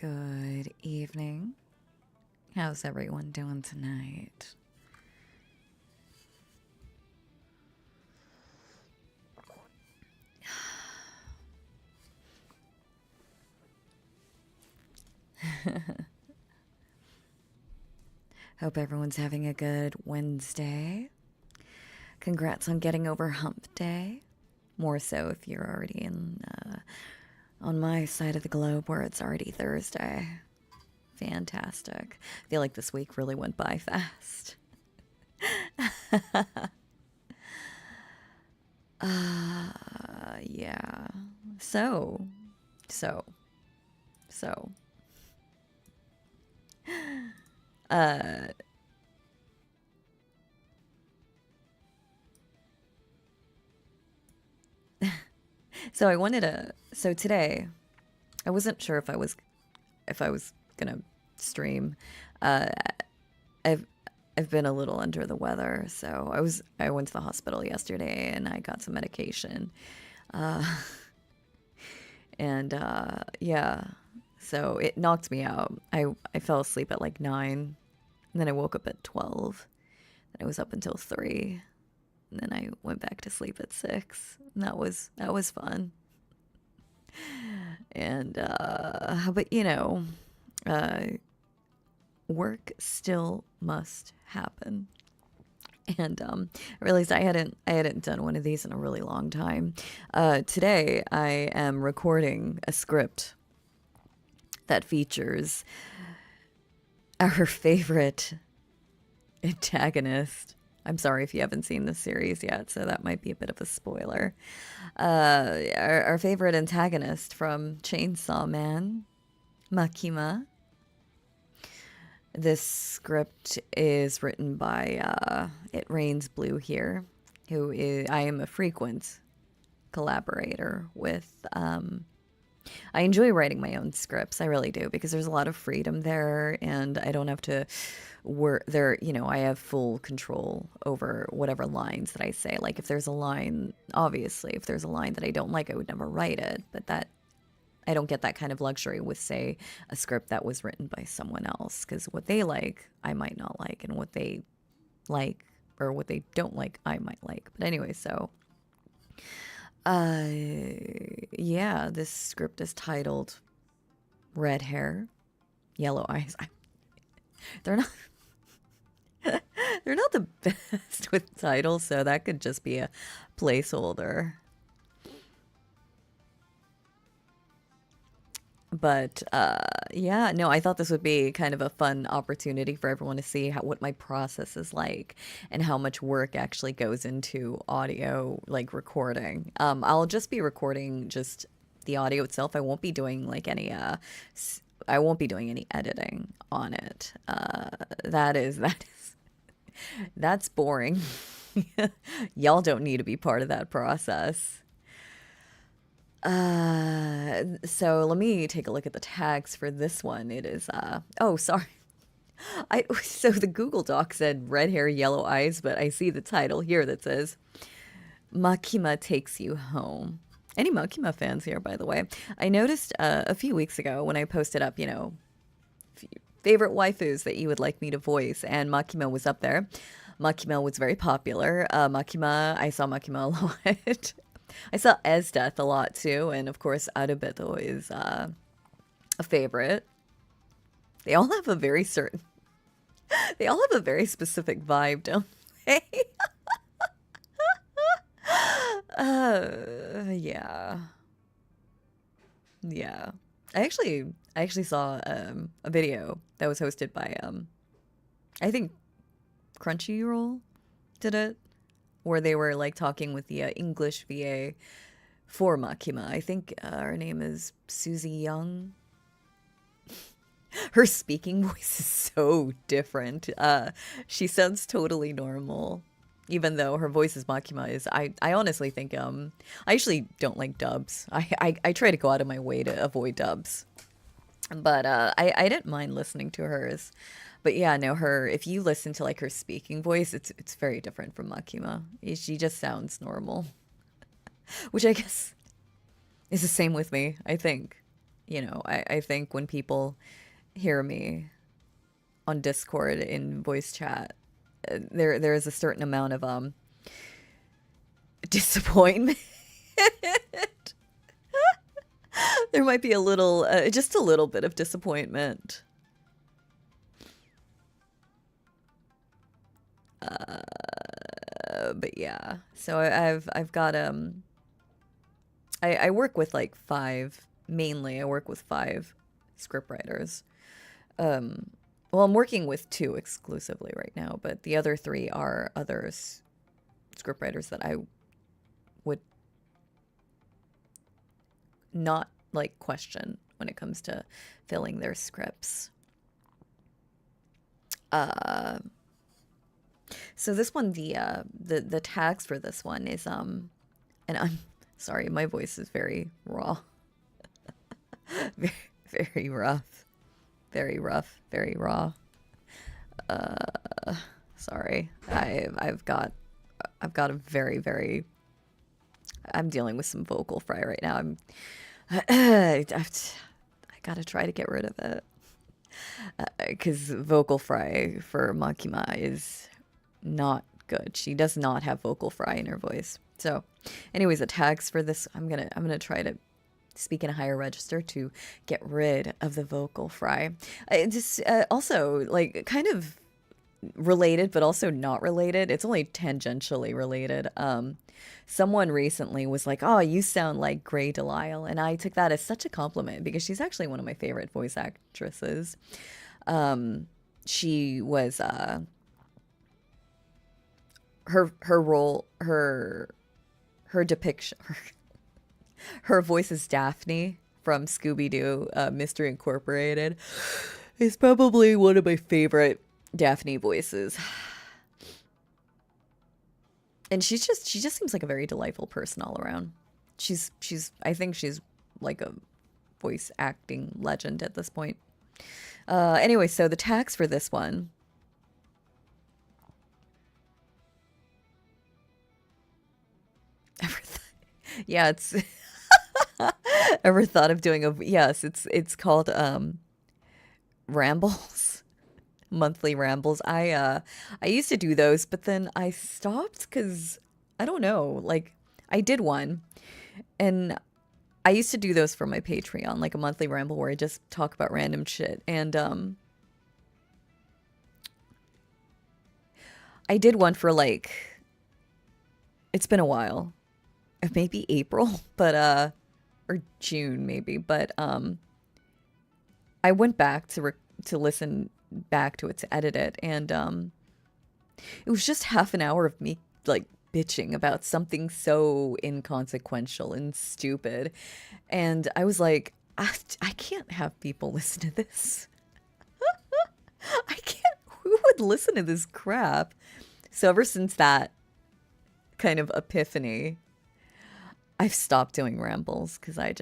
Good evening. How's everyone doing tonight? Hope everyone's having a good Wednesday. Congrats on getting over hump day. More so if you're already on my side of the globe where it's already Thursday. Fantastic. I feel like this week really went by fast. Yeah. So. Uh, so I wanted to. So today, I wasn't sure if I was gonna stream. Uh, I've I've been a little under the weather, so I went to the hospital yesterday and I got some medication. Uh, and yeah, so it knocked me out. I fell asleep at like 9, and then I woke up at 12. And I was up until 3, and then I went back to sleep at 6. And that was fun. And but uh work still must happen. And I realized I hadn't done one of these in a really long time. Today I am recording a script that features our favorite antagonist. I'm sorry if you haven't seen this series yet, so that might be a bit of a spoiler. Our favorite antagonist from Chainsaw Man, Makima. This script is written by It Rains Blue here, who is I am a frequent collaborator with. I enjoy writing my own scripts, I really do, because there's a lot of freedom there, and I don't have to work there. I have full control over whatever lines that I say. Like if there's a line, obviously, if there's a line that I don't like, I would never write it. But that I don't get that kind of luxury with, say, a script that was written by someone else, because what they like, I might not like, and what they like or what they don't like, I might like. But anyway, so uh, yeah, this script is titled Red Hair, Yellow Eyes. They're not they're not the best with titles, so that could just be a placeholder. But yeah, no, I thought this would be kind of a fun opportunity for everyone to see what my process is like and how much work actually goes into audio, like recording. I'll just be recording just the audio itself. I won't be doing like I won't be doing any editing on it. That's boring. Y'all don't need to be part of that process. So let me take a look at the tags for this one. It is, oh, sorry. So the Google Doc said red hair, yellow eyes, but I see the title here that says Makima takes you home. Any Makima fans here, by the way? I noticed a few weeks ago when I posted up, favorite waifus that you would like me to voice, and Makima was up there. Makima was very popular. I saw Makima a lot. I saw Esdeath a lot too, and of course Arubeto is a favorite. They all have a very certain, they all have a very specific vibe, don't they? Yeah, yeah. I actually saw a video that was hosted by I think Crunchyroll did it, where they were like talking with the English VA for Makima. I think her name is Susie Young. Her speaking voice is so different. She sounds totally normal, even though her voice as Makima is. I honestly think I actually don't like dubs. I try to go out of my way to avoid dubs, but I didn't mind listening to hers. But yeah, no, if you listen to like her speaking voice, it's very different from Makima. She just sounds normal, which I guess is the same with me, I think. I think when people hear me on Discord in voice chat, there is a certain amount of disappointment. There might be a little, just a little bit of disappointment. But yeah, so I've got I work with like five, mainly I work with five scriptwriters. Well, I'm working with two exclusively right now, but the other three are others scriptwriters that I would not like question when it comes to filling their scripts. So this one, the tags for this one is and I'm sorry, my voice is very raw, very, very rough, very rough, very raw. Sorry, I've got a very, very, I'm dealing with some vocal fry right now. I gotta try to get rid of it because vocal fry for Makima is not good. She does not have vocal fry in her voice. So, anyways, the tags for this, I'm gonna try to speak in a higher register to get rid of the vocal fry. I just also like kind of related, but also not related. It's only tangentially related. Someone recently was like, "Oh, you sound like Grey Delisle," and I took that as such a compliment because she's actually one of my favorite voice actresses. She was her role, her depiction, her voice as Daphne from Scooby-Doo Mystery Incorporated is probably one of my favorite Daphne voices. And she just seems like a very delightful person all around. She's I think she's like a voice acting legend at this point. Anyway, so the tags for this one. Yeah, it's ever thought of doing a yes, it's called rambles. Monthly rambles. I used to do those, but then I stopped cuz I don't know, like I did one and I used to do those for my Patreon, like a monthly ramble where I just talk about random shit and I did one for like it's been a while. Maybe April, but or June maybe, but I went back to listen back to it to edit it, and it was just half an hour of me like bitching about something so inconsequential and stupid, and I was like, I can't have people listen to this. I can't. Who would listen to this crap? So ever since that kind of epiphany, I've stopped doing rambles because I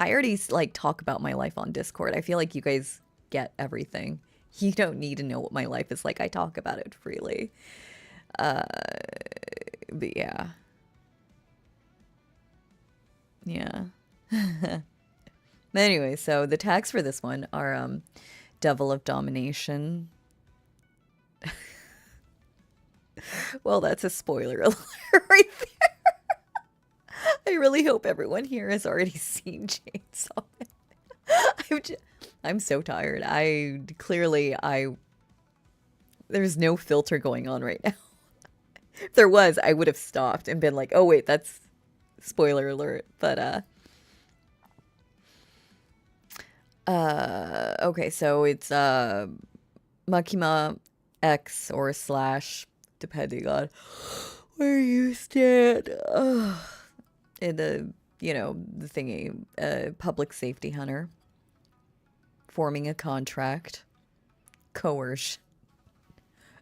already like talk about my life on Discord. I feel like you guys get everything. You don't need to know what my life is like. I talk about it freely. Uh, but yeah. Yeah. Anyway, so the tags for this one are Devil of Domination. Well, that's a spoiler alert right there. I really hope everyone here has already seen Chainsaw Man. I'm so tired. There's no filter going on right now. If there was, I would have stopped and been like, "Oh wait, that's spoiler alert." But okay, so it's Makima X or slash, depending on where you stand. In the thingy, public safety hunter, forming a contract, coercion,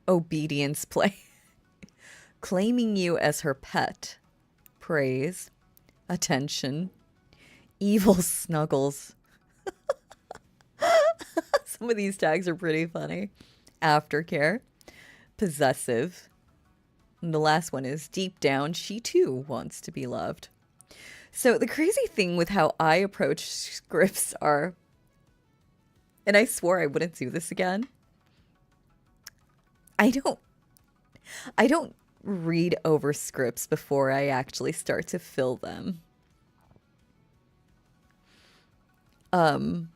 obedience play, claiming you as her pet, praise, attention, evil snuggles. Some of these tags are pretty funny. Aftercare, possessive. And the last one is deep down, she too wants to be loved. So the crazy thing with how I approach scripts are, and I swore I wouldn't do this again. I don't I don't read over scripts before I actually start to fill them. Um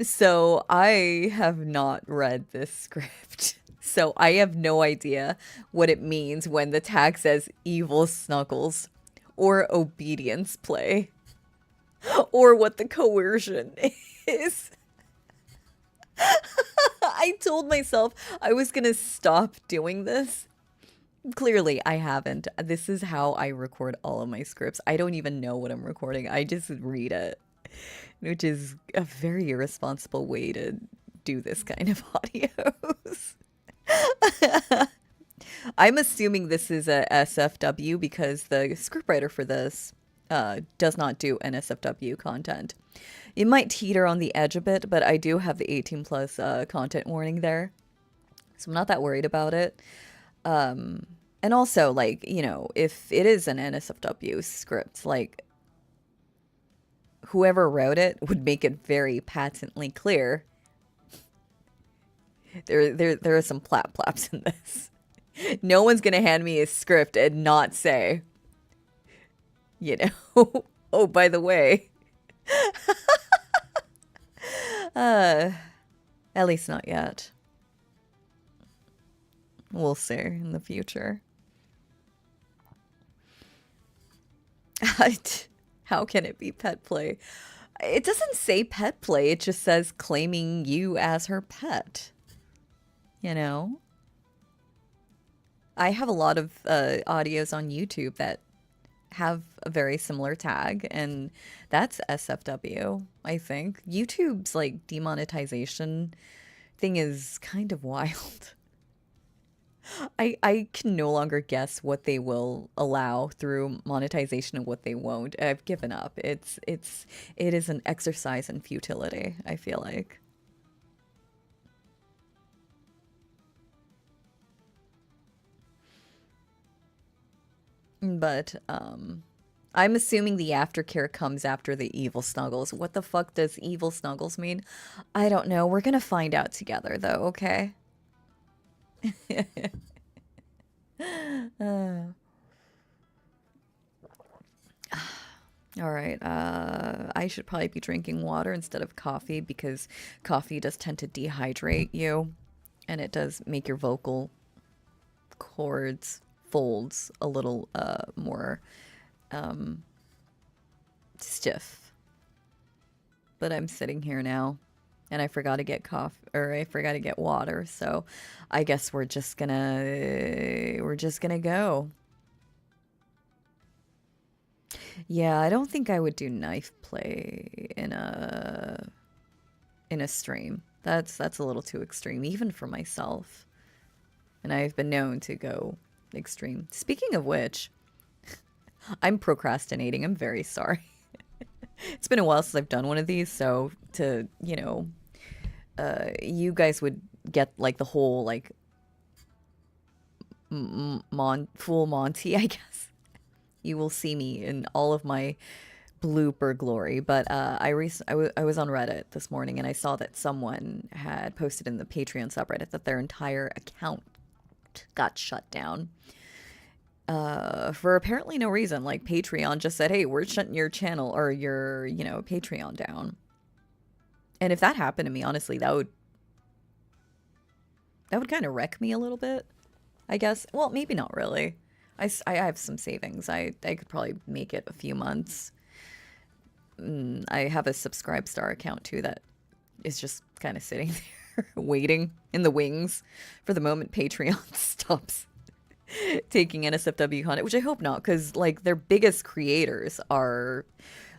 so I have not read this script. So I have no idea what it means when the tag says evil snuggles or obedience play or what the coercion is. I told myself I was gonna stop doing this. Clearly, I haven't. This is how I record all of my scripts. I don't even know what I'm recording. I just read it, which is a very irresponsible way to do this kind of audios. I'm assuming this is a SFW because the scriptwriter for this does not do NSFW content. It might teeter on the edge a bit, but I do have the 18 plus content warning there. So I'm not that worried about it. And also, like, you know, if it is an NSFW script, like, whoever wrote it would make it very patently clear. There are some plaps in this. No one's gonna hand me a script and not say, you know, oh, by the way, at least not yet. We'll see in the future. How can it be pet play? It doesn't say pet play, it just says claiming you as her pet. You know? I have a lot of audios on YouTube that have a very similar tag, and that's SFW, I think. YouTube's like demonetization thing is kind of wild. I can no longer guess what they will allow through monetization and what they won't. I've given up. It is an exercise in futility, I feel like. But I'm assuming the aftercare comes after the evil snuggles. What the fuck does evil snuggles mean? I don't know. We're gonna find out together though, okay? All right. I should probably be drinking water instead of coffee because coffee does tend to dehydrate you, and it does make your vocal cords folds a little more stiff. But I'm sitting here now, and I forgot to get coffee, or I forgot to get water. So, I guess we're just gonna go. Yeah, I don't think I would do knife play in a stream. That's a little too extreme, even for myself. And I've been known to go extreme. Speaking of which, I'm procrastinating. I'm very sorry. It's been a while since I've done one of these, so to, you guys would get like the whole like full Monty, I guess. You will see me in all of my blooper glory. But I was on Reddit this morning and I saw that someone had posted in the Patreon subreddit that their entire account got shut down. For apparently no reason. Like Patreon just said, hey, we're shutting your channel or your, Patreon down. And if that happened to me, honestly, that would kind of wreck me a little bit, I guess. Well, maybe not really. I have some savings. I could probably make it a few months. I have a Subscribe Star account too that is just kind of sitting there waiting in the wings for the moment Patreon stops taking NSFW content, which I hope not, because like their biggest creators are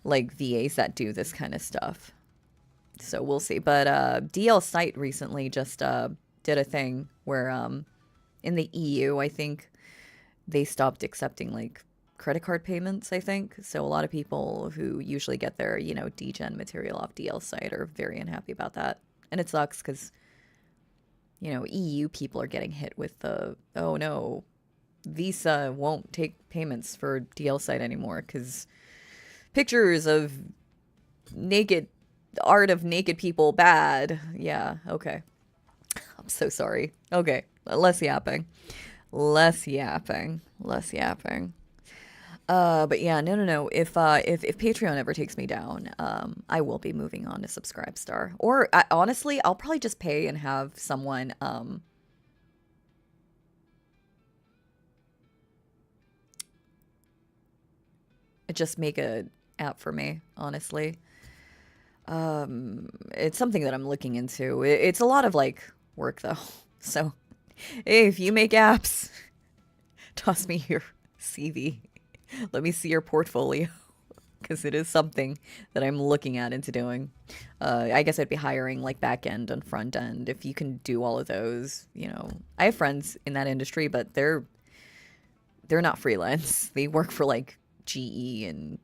like VAs that do this kind of stuff. So we'll see. But DL Site recently just did a thing where in the EU, I think they stopped accepting like credit card payments, I think. So a lot of people who usually get their, degen material off DL Site are very unhappy about that. And it sucks because, EU people are getting hit with the, oh no, Visa won't take payments for DL site anymore because pictures of naked art of naked people bad. Yeah, okay. I'm so sorry. Okay, less yapping. Less yapping. Less yapping. But yeah, no. If Patreon ever takes me down, I will be moving on to Subscribestar. Or honestly, I'll probably just pay and have someone just make a app for me, honestly. It's something that I'm looking into. It's a lot of like work though. So, hey, if you make apps, toss me your CV. Let me see your portfolio because it is something that I'm looking at into doing. I guess I'd be hiring like back end and front end if you can do all of those. I have friends in that industry, but they're not freelance. They work for like GE and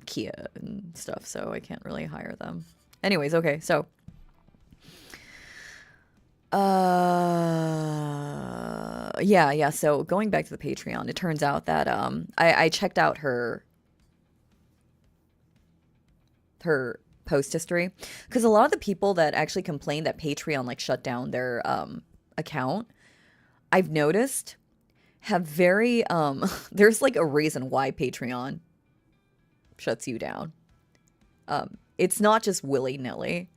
Kia and stuff, so I can't really hire them. Anyways, okay, so yeah, so going back to the Patreon, it turns out that I checked out her post history because a lot of the people that actually complained that Patreon like shut down their account, I've noticed have very there's like a reason why Patreon shuts you down. It's not just willy-nilly.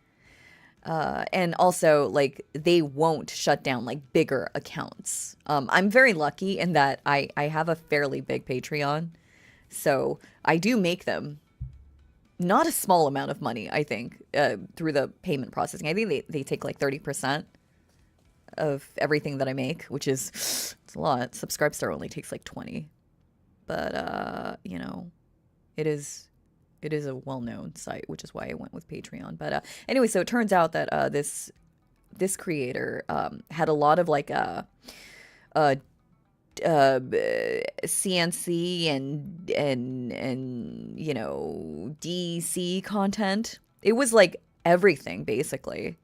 And also, like, they won't shut down, like, bigger accounts. I'm very lucky in that I have a fairly big Patreon. So I do make them not a small amount of money, I think, through the payment processing. I think they take, like, 30% of everything that I make, which is it's a lot. Subscribestar only takes, like, 20. But, it is a well-known site, which is why I went with Patreon. But anyway, so it turns out that this creator had a lot of like CNC and DC content. It was like everything basically.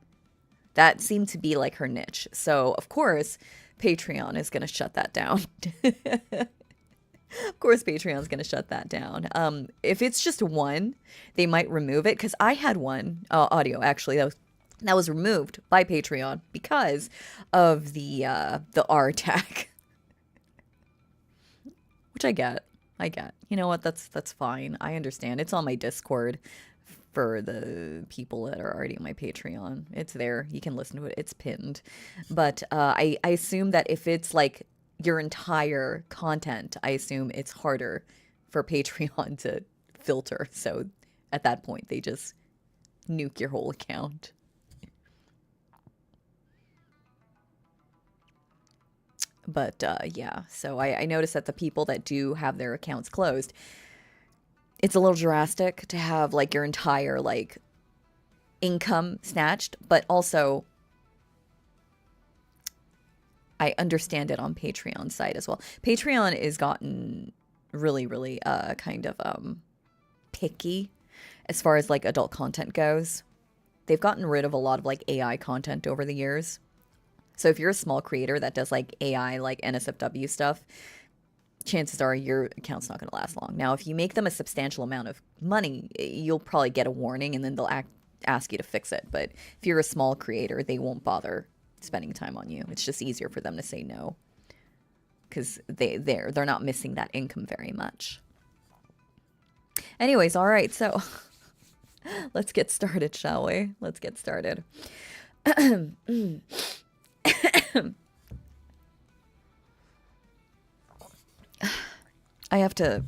That seemed to be like her niche. So of course, Patreon is gonna shut that down. Of course, Patreon's going to shut that down. If it's just one, they might remove it because I had one audio actually that was removed by Patreon because of the R tag, which I get. You know what? That's fine. I understand. It's on my Discord for the people that are already on my Patreon. It's there. You can listen to it. It's pinned. But I assume that if it's like your entire content, I assume it's harder for Patreon to filter. So at that point, they just nuke your whole account. But yeah, so I noticed that the people that do have their accounts closed, it's a little drastic to have like your entire like income snatched, but also I understand it on Patreon side as well. Patreon is gotten really, really kind of picky as far as like adult content goes. They've gotten rid of a lot of like AI content over the years. So if you're a small creator that does like AI, like NSFW stuff, chances are your account's not going to last long. Now, if you make them a substantial amount of money, you'll probably get a warning and then they'll ask you to fix it. But if you're a small creator, they won't bother spending time on you. It's just easier for them to say no because they're not missing that income very much. Anyways, all right, so let's get started, shall we? Let's get started. I have to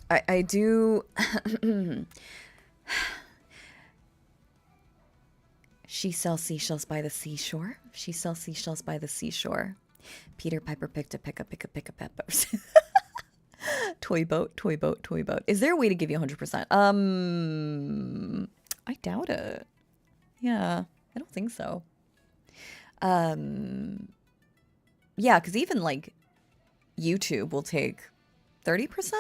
I do She sells seashells by the seashore. She sells seashells by the seashore. Peter Piper picked a pick a peppers. Toy boat, toy boat, toy boat. Is there a way to give you 100%? I doubt it. Yeah, I don't think so. Yeah, because even like YouTube will take 30%.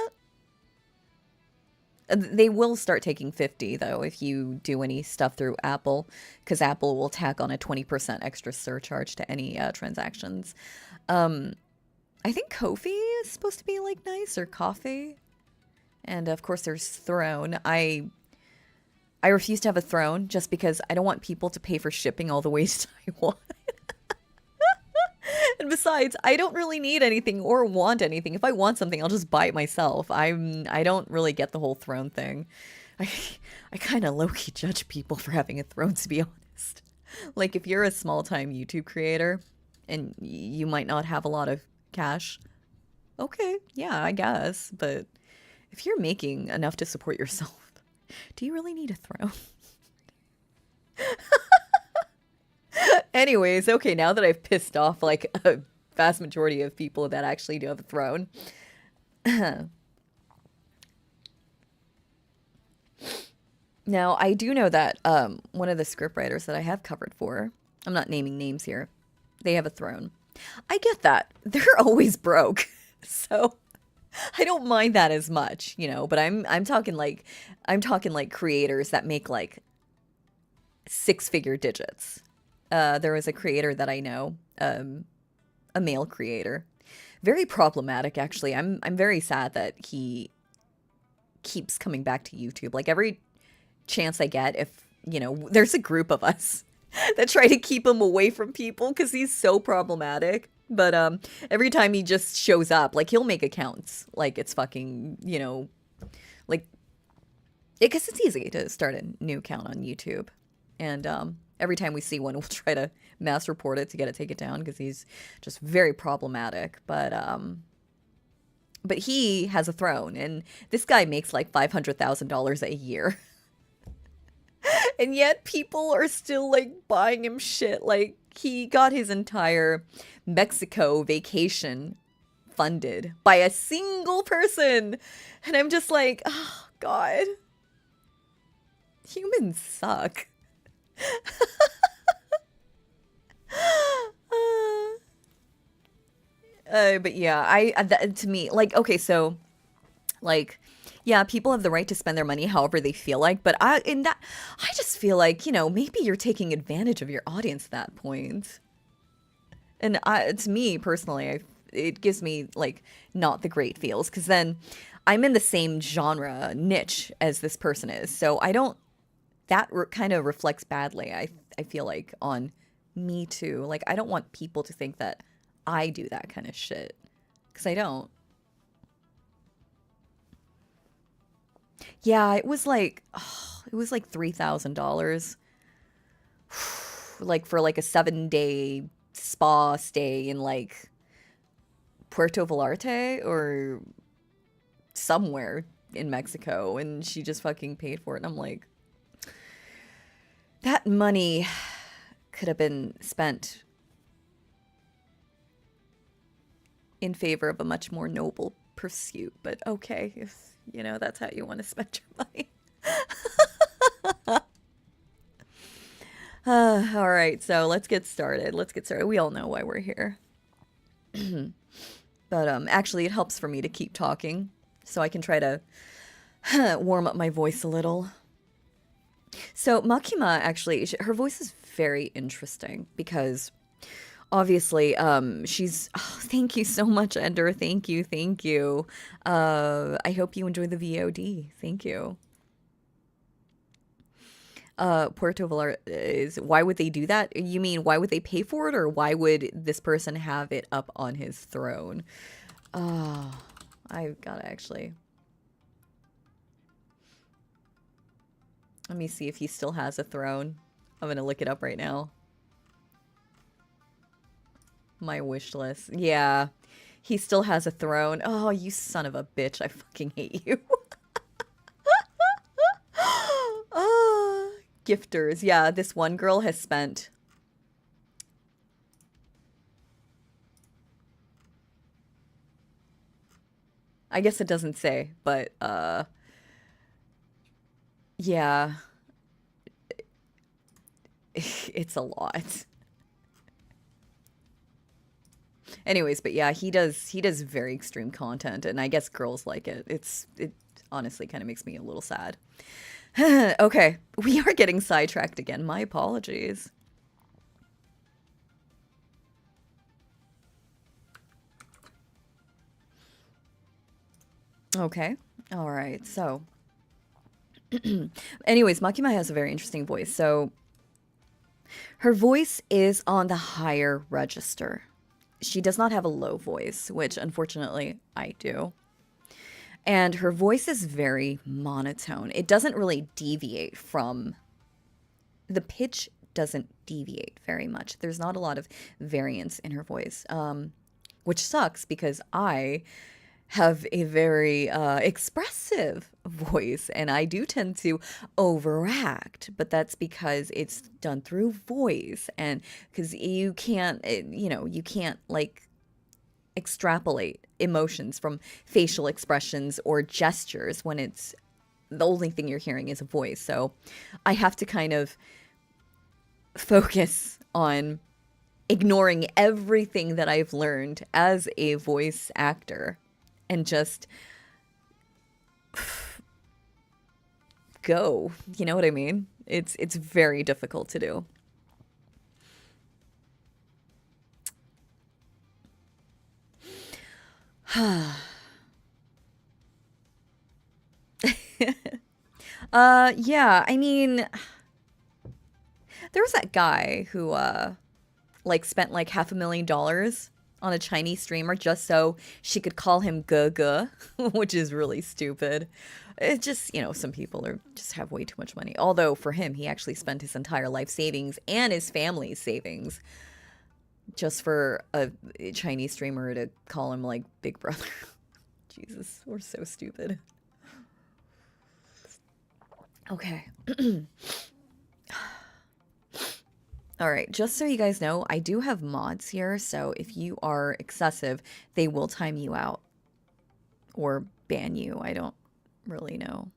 They will start taking 50 though if you do any stuff through Apple, because Apple will tack on a 20% extra surcharge to any transactions. Um, I think Ko-fi is supposed to be like nice, or coffee. And of course there's Throne. I refuse to have a Throne just because I don't want people to pay for shipping all the way to Taiwan. And besides, I don't really need anything or want anything. If I want something, I'll just buy it myself. I don't really get the whole throne thing. I I kind of low-key judge people for having a throne, to be honest. Like if you're a small-time YouTube creator and you might not have a lot of cash, okay, yeah, I guess. But if you're making enough to support yourself, do you really need a throne? Anyways, okay, now that I've pissed off like a vast majority of people that actually do have a throne. Now, I do know that one of the scriptwriters that I have covered for, I'm not naming names here, they have a throne. I get that. They're always broke. So I don't mind that as much, you know, but I'm talking like creators that make like six-figure digits. There was a creator that I know, a male creator, very problematic actually. I'm very sad that he keeps coming back to YouTube. Like every chance I get, if you know, there's a group of us that try to keep him away from people because he's so problematic. But every time he just shows up, like he'll make accounts, like it's fucking, you know, like because it's easy to start a new account on YouTube, and every time we see one, we'll try to mass report it to get it taken down because he's just very problematic. But he has a throne, and this guy makes like $500,000 a year. And yet people are still like buying him shit. Like he got his entire Mexico vacation funded by a single person. And I'm just like, oh God, humans suck. But yeah, to me, like, okay, so like, yeah, people have the right to spend their money however they feel like, but I just feel like, you know, maybe you're taking advantage of your audience at that point. And to me personally, it gives me like not the great feels because then I'm in the same genre niche as this person is, so I don't. That kind of reflects badly. I feel like on me too. Like I don't want people to think that I do that kind of shit because I don't. Yeah, it was like $3,000, like for like a 7-day spa stay in like Puerto Vallarta or somewhere in Mexico, and she just fucking paid for it. And I'm like, that money could have been spent in favor of a much more noble pursuit. But okay, if you know that's how you want to spend your money. All right, so let's get started. Let's get started. We all know why we're here. But actually, it helps for me to keep talking so I can try to warm up my voice a little. So Makima, actually, her voice is very interesting because obviously, she's. Oh, thank you so much, Ender. Thank you, thank you. I hope you enjoy the VOD. Thank you. Puerto Vallarta is. Why would they do that? You mean why would they pay for it, or why would this person have it up on his throne? Oh, I've got to actually. Let me see if he still has a throne. I'm gonna look it up right now. My wish list. Yeah, he still has a throne. Oh, you son of a bitch. I fucking hate you. Ah, gifters. Yeah, this one girl has spent. I guess it doesn't say, but yeah, it's a lot. Anyways, but yeah, he does very extreme content, and I guess girls like it. It honestly kind of makes me a little sad. Okay, we are getting sidetracked again. My apologies. Okay. All right. So, anyways, Makima has a very interesting voice. So, her voice is on the higher register. She does not have a low voice, which unfortunately I do. And her voice is very monotone. It doesn't really deviate from the pitch doesn't deviate very much. There's not a lot of variance in her voice, which sucks because I have a very expressive voice and I do tend to overact, but that's because it's done through voice and because you can't, you can't like extrapolate emotions from facial expressions or gestures when it's the only thing you're hearing is a voice. So I have to kind of focus on ignoring everything that I've learned as a voice actor and just go. You know what I mean? It's very difficult to do. Yeah, I mean, there was that guy who like spent like $500,000 on a Chinese streamer just so she could call him Gugu, which is really stupid. It just, some people are just have way too much money. Although for him, he actually spent his entire life savings and his family's savings just for a Chinese streamer to call him like Big Brother. Jesus, we're so stupid. Okay. All right, just so you guys know, I do have mods here, so if you are excessive, they will time you out or ban you. I don't really know.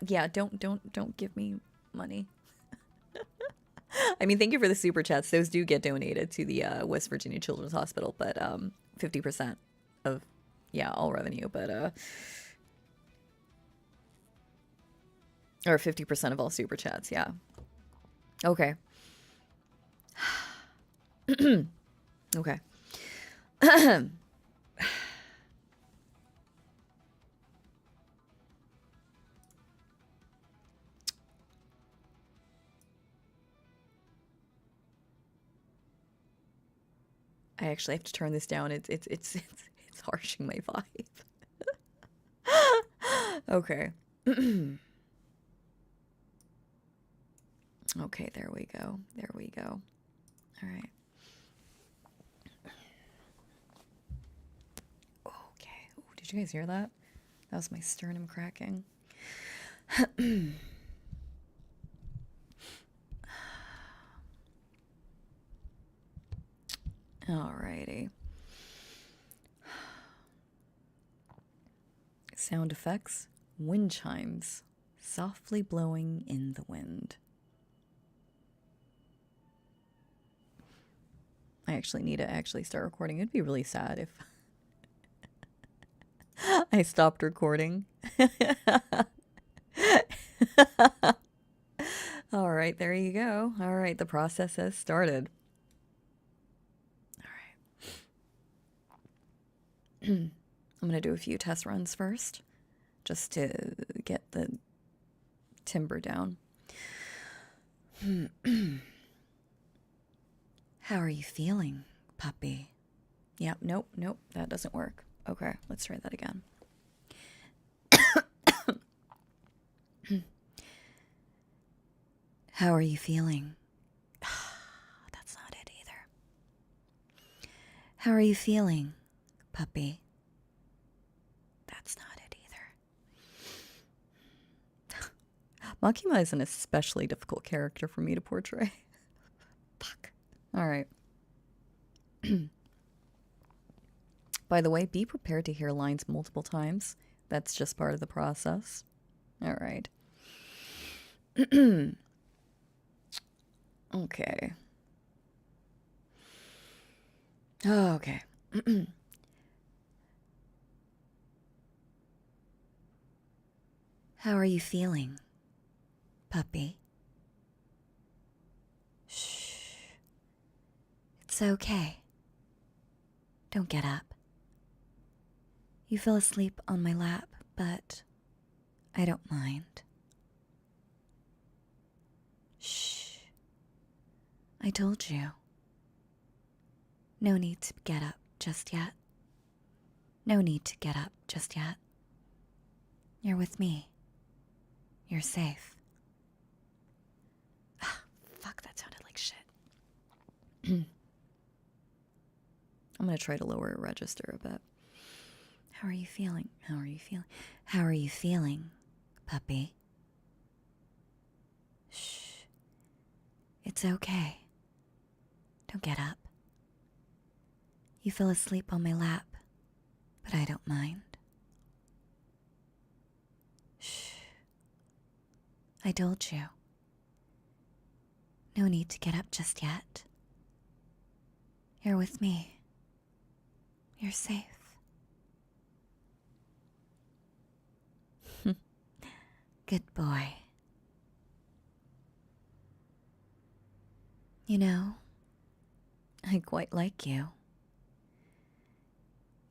Yeah, don't give me money. I mean, thank you for the super chats. Those do get donated to the West Virginia Children's Hospital, but 50% of yeah, all revenue, but or 50% of all super chats, yeah. Okay. Okay. I actually have to turn this down. It's harshing my vibe. Okay. Okay, there we go. There we go. All right. Okay. Ooh, did you guys hear that? That was my sternum cracking. Alrighty. Sound effects. Wind chimes. Softly blowing in the wind. I actually need to actually start recording. It'd be really sad if I stopped recording. All right, there you go. All right, the process has started. All right. I'm going to do a few test runs first, just to get the timbre down. How are you feeling, puppy? Yep, nope, that doesn't work. Okay, let's try that again. How are you feeling? That's not it either. How are you feeling, puppy? That's not it either. Makima is an especially difficult character for me to portray. Fuck. All right. By the way, be prepared to hear lines multiple times. That's just part of the process. All right. Okay. Oh, okay. How are you feeling, puppy? Shh. It's okay. Don't get up. You fell asleep on my lap, but I don't mind. Shh. I told you. No need to get up just yet. No need to get up just yet. You're with me. You're safe. Ah, fuck, that sounded like shit. I'm gonna try to lower a register a bit. How are you feeling? How are you feeling? How are you feeling, puppy? Shh. It's okay. Don't get up. You fell asleep on my lap, but I don't mind. Shh. I told you. No need to get up just yet. You're with me. You're safe. Good boy. You know, I quite like you.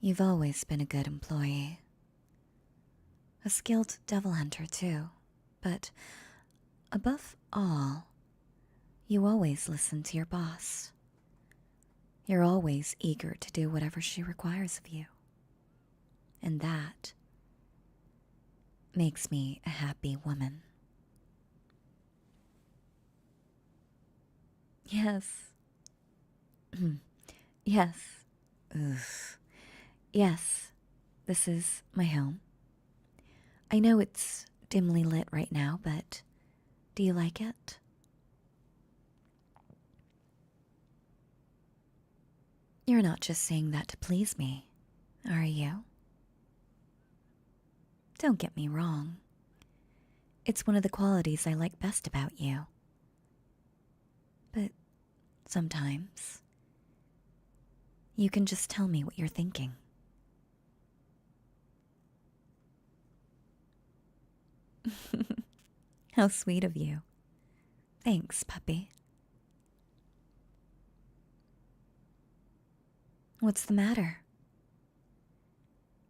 You've always been a good employee. A skilled devil hunter, too. But above all, you always listen to your boss. You're always eager to do whatever she requires of you. And that makes me a happy woman. Yes. Yes. Ugh. Yes, this is my home. I know it's dimly lit right now, but do you like it? You're not just saying that to please me, are you? Don't get me wrong. It's one of the qualities I like best about you. But sometimes, you can just tell me what you're thinking. How sweet of you. Thanks, puppy. What's the matter?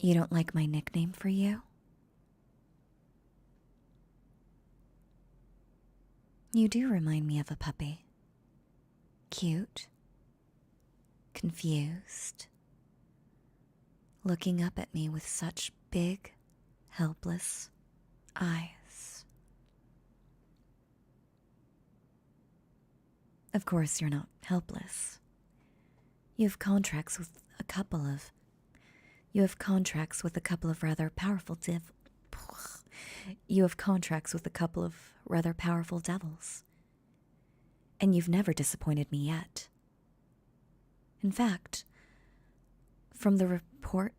You don't like my nickname for you? You do remind me of a puppy. Cute. Confused. Looking up at me with such big, helpless eyes. Of course, you're not helpless. You have contracts with a couple of rather powerful devils. And you've never disappointed me yet. In fact, from the report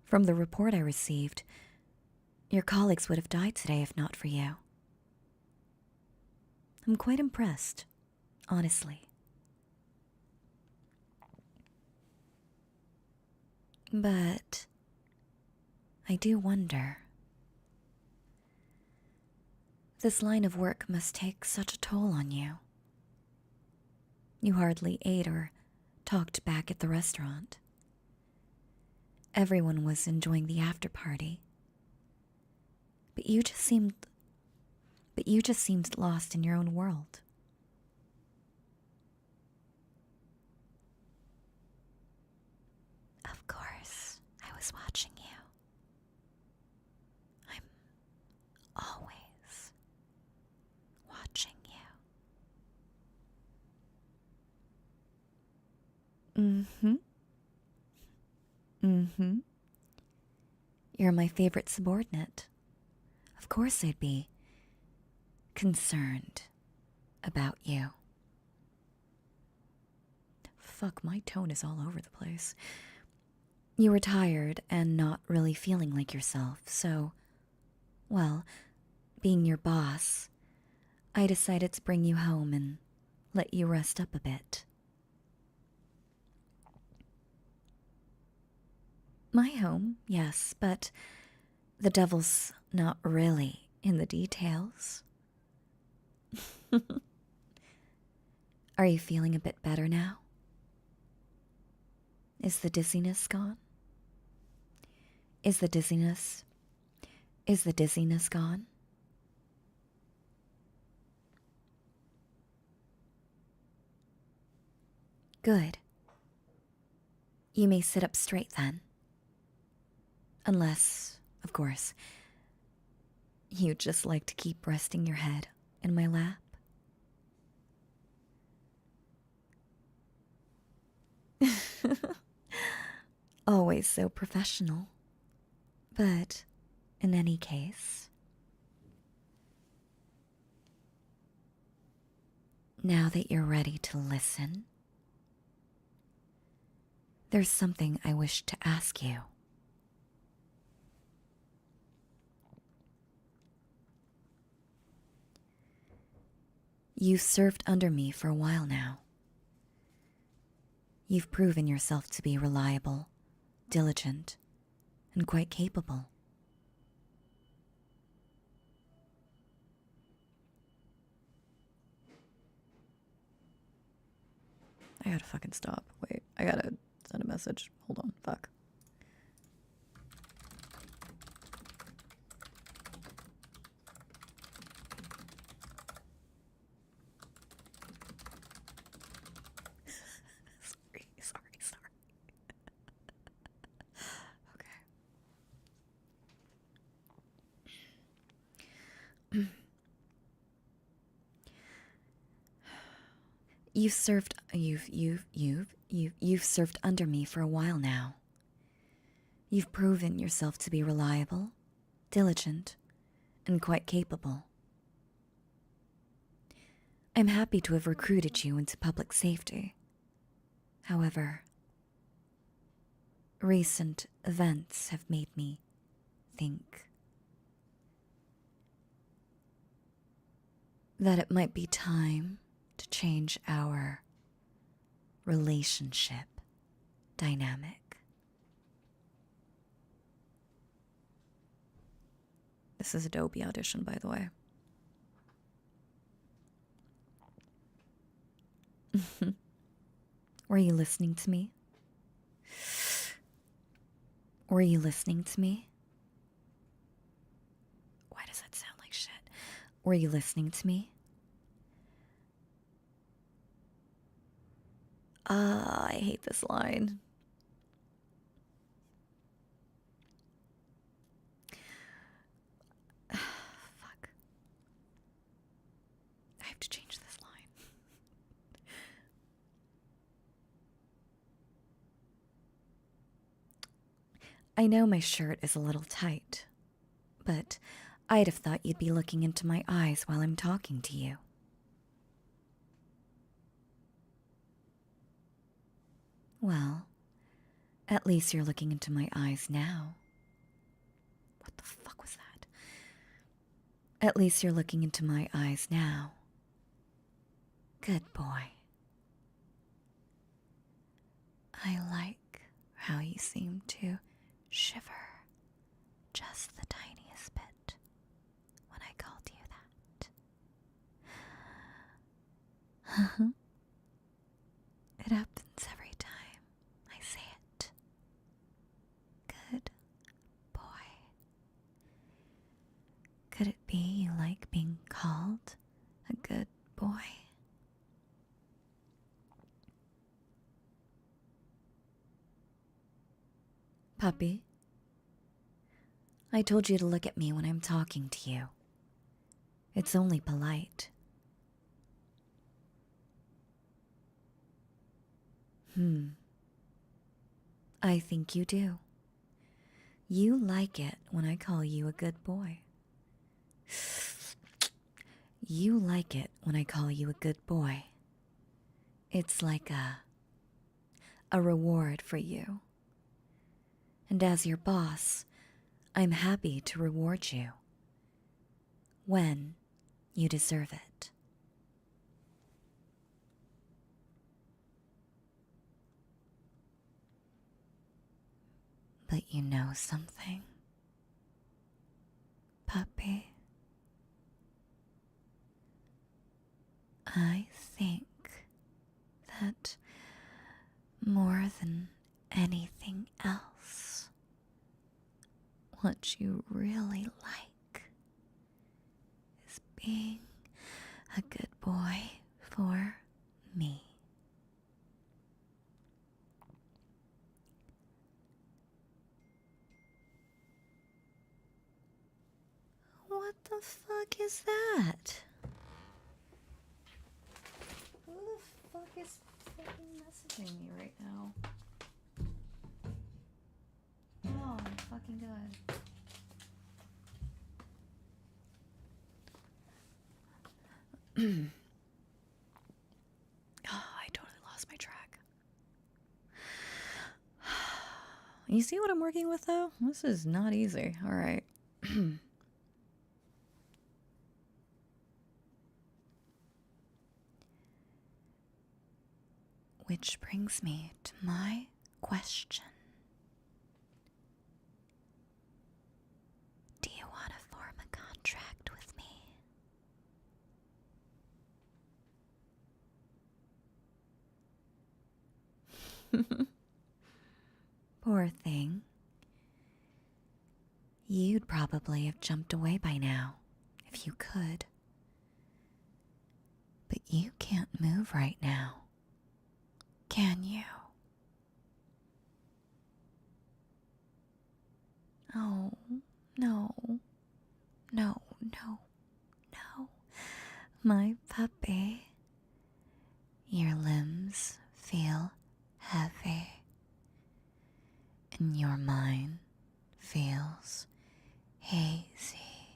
I received, your colleagues would have died today if not for you. I'm quite impressed, honestly. But I do wonder. This line of work must take such a toll on you. You hardly ate or talked back at the restaurant. Everyone was enjoying the after party. But you just seemed lost in your own world. Of course, I was watching you. I'm always watching you. Mm-hmm. You're my favorite subordinate. Of course I'd be concerned about you. Fuck, my tone is all over the place. You were tired and not really feeling like yourself, so, well, being your boss, I decided to bring you home and let you rest up a bit. My home, yes, but the devil's not really in the details. Are you feeling a bit better now? Is the dizziness gone? Is the dizziness gone? Good. You may sit up straight then. Unless, of course, you'd just like to keep resting your head in my lap. Always so professional. But in any case, now that you're ready to listen, there's something I wish to ask you. You've served under me for a while now. You've proven yourself to be reliable, diligent, and quite capable. I gotta fucking stop. Wait, I gotta send a message. Hold on, fuck. Sorry. Okay. You've served under me for a while now. You've proven yourself to be reliable, diligent, and quite capable. I'm happy to have recruited you into public safety. However, recent events have made me think that it might be time to change our relationship dynamic. This is Adobe Audition, by the way. Were you listening to me? Were you listening to me? Why does that sound like shit? Were you listening to me? I hate this line. Fuck. I have to change this line. I know my shirt is a little tight, but I'd have thought you'd be looking into my eyes while I'm talking to you. Well, at least you're looking into my eyes now. What the fuck was that? At least you're looking into my eyes now. Good boy. I like how you seem to shiver just the tiniest bit when I called you that. It happens every time I say it. Good boy. Could it be you like being called a good boy? Puppy, I told you to look at me when I'm talking to you. It's only polite. I think you do. You like it when I call you a good boy. You like it when I call you a good boy. It's like a reward for you. And as your boss, I'm happy to reward you when you deserve it. But you know something, puppy? I think that more than anything else, what you really like is being a good boy for me. What the fuck is that? Who the fuck is fucking messaging me right now? Oh my fucking god. Oh, I totally lost my track. You see what I'm working with though? This is not easy. Alright. Which brings me to my question. Do you want to form a contract with me? Poor thing. You'd probably have jumped away by now, if you could. But you can't move right now, can you? Oh, no, no, no, no. My puppy. Your limbs feel heavy, and your mind feels hazy,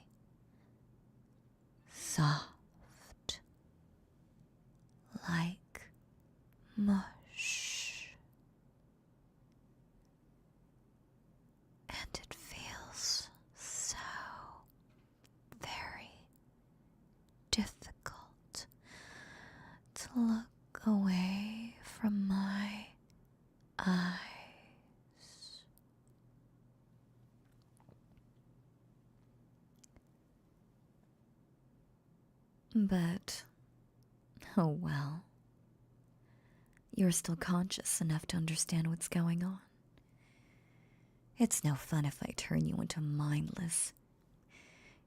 soft, like mush. And it feels so very difficult to look away from my eyes. But, oh well. You're still conscious enough to understand what's going on. It's no fun if I turn you into mindless.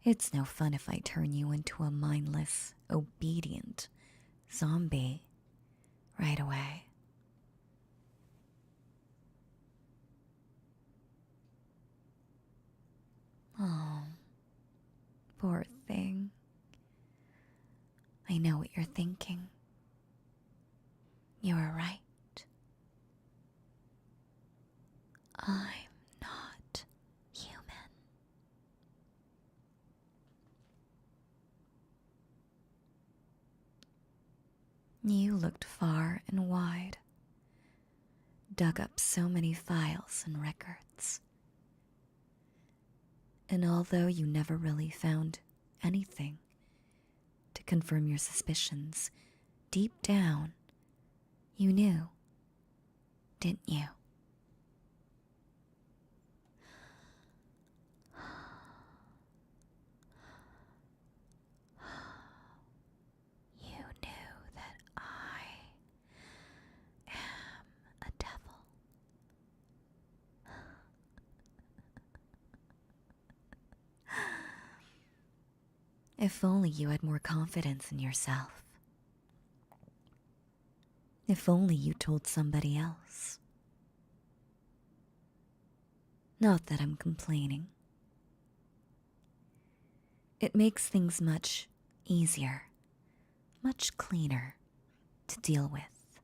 It's no fun if I turn you into a mindless, obedient zombie right away. Oh, poor thing. I know what you're thinking. You are right. I'm not human. You looked far and wide, dug up so many files and records. And although you never really found anything to confirm your suspicions, deep down, you knew, didn't you? You knew that I am a devil. If only you had more confidence in yourself. If only you told somebody else. Not that I'm complaining. It makes things much easier, much cleaner to deal with.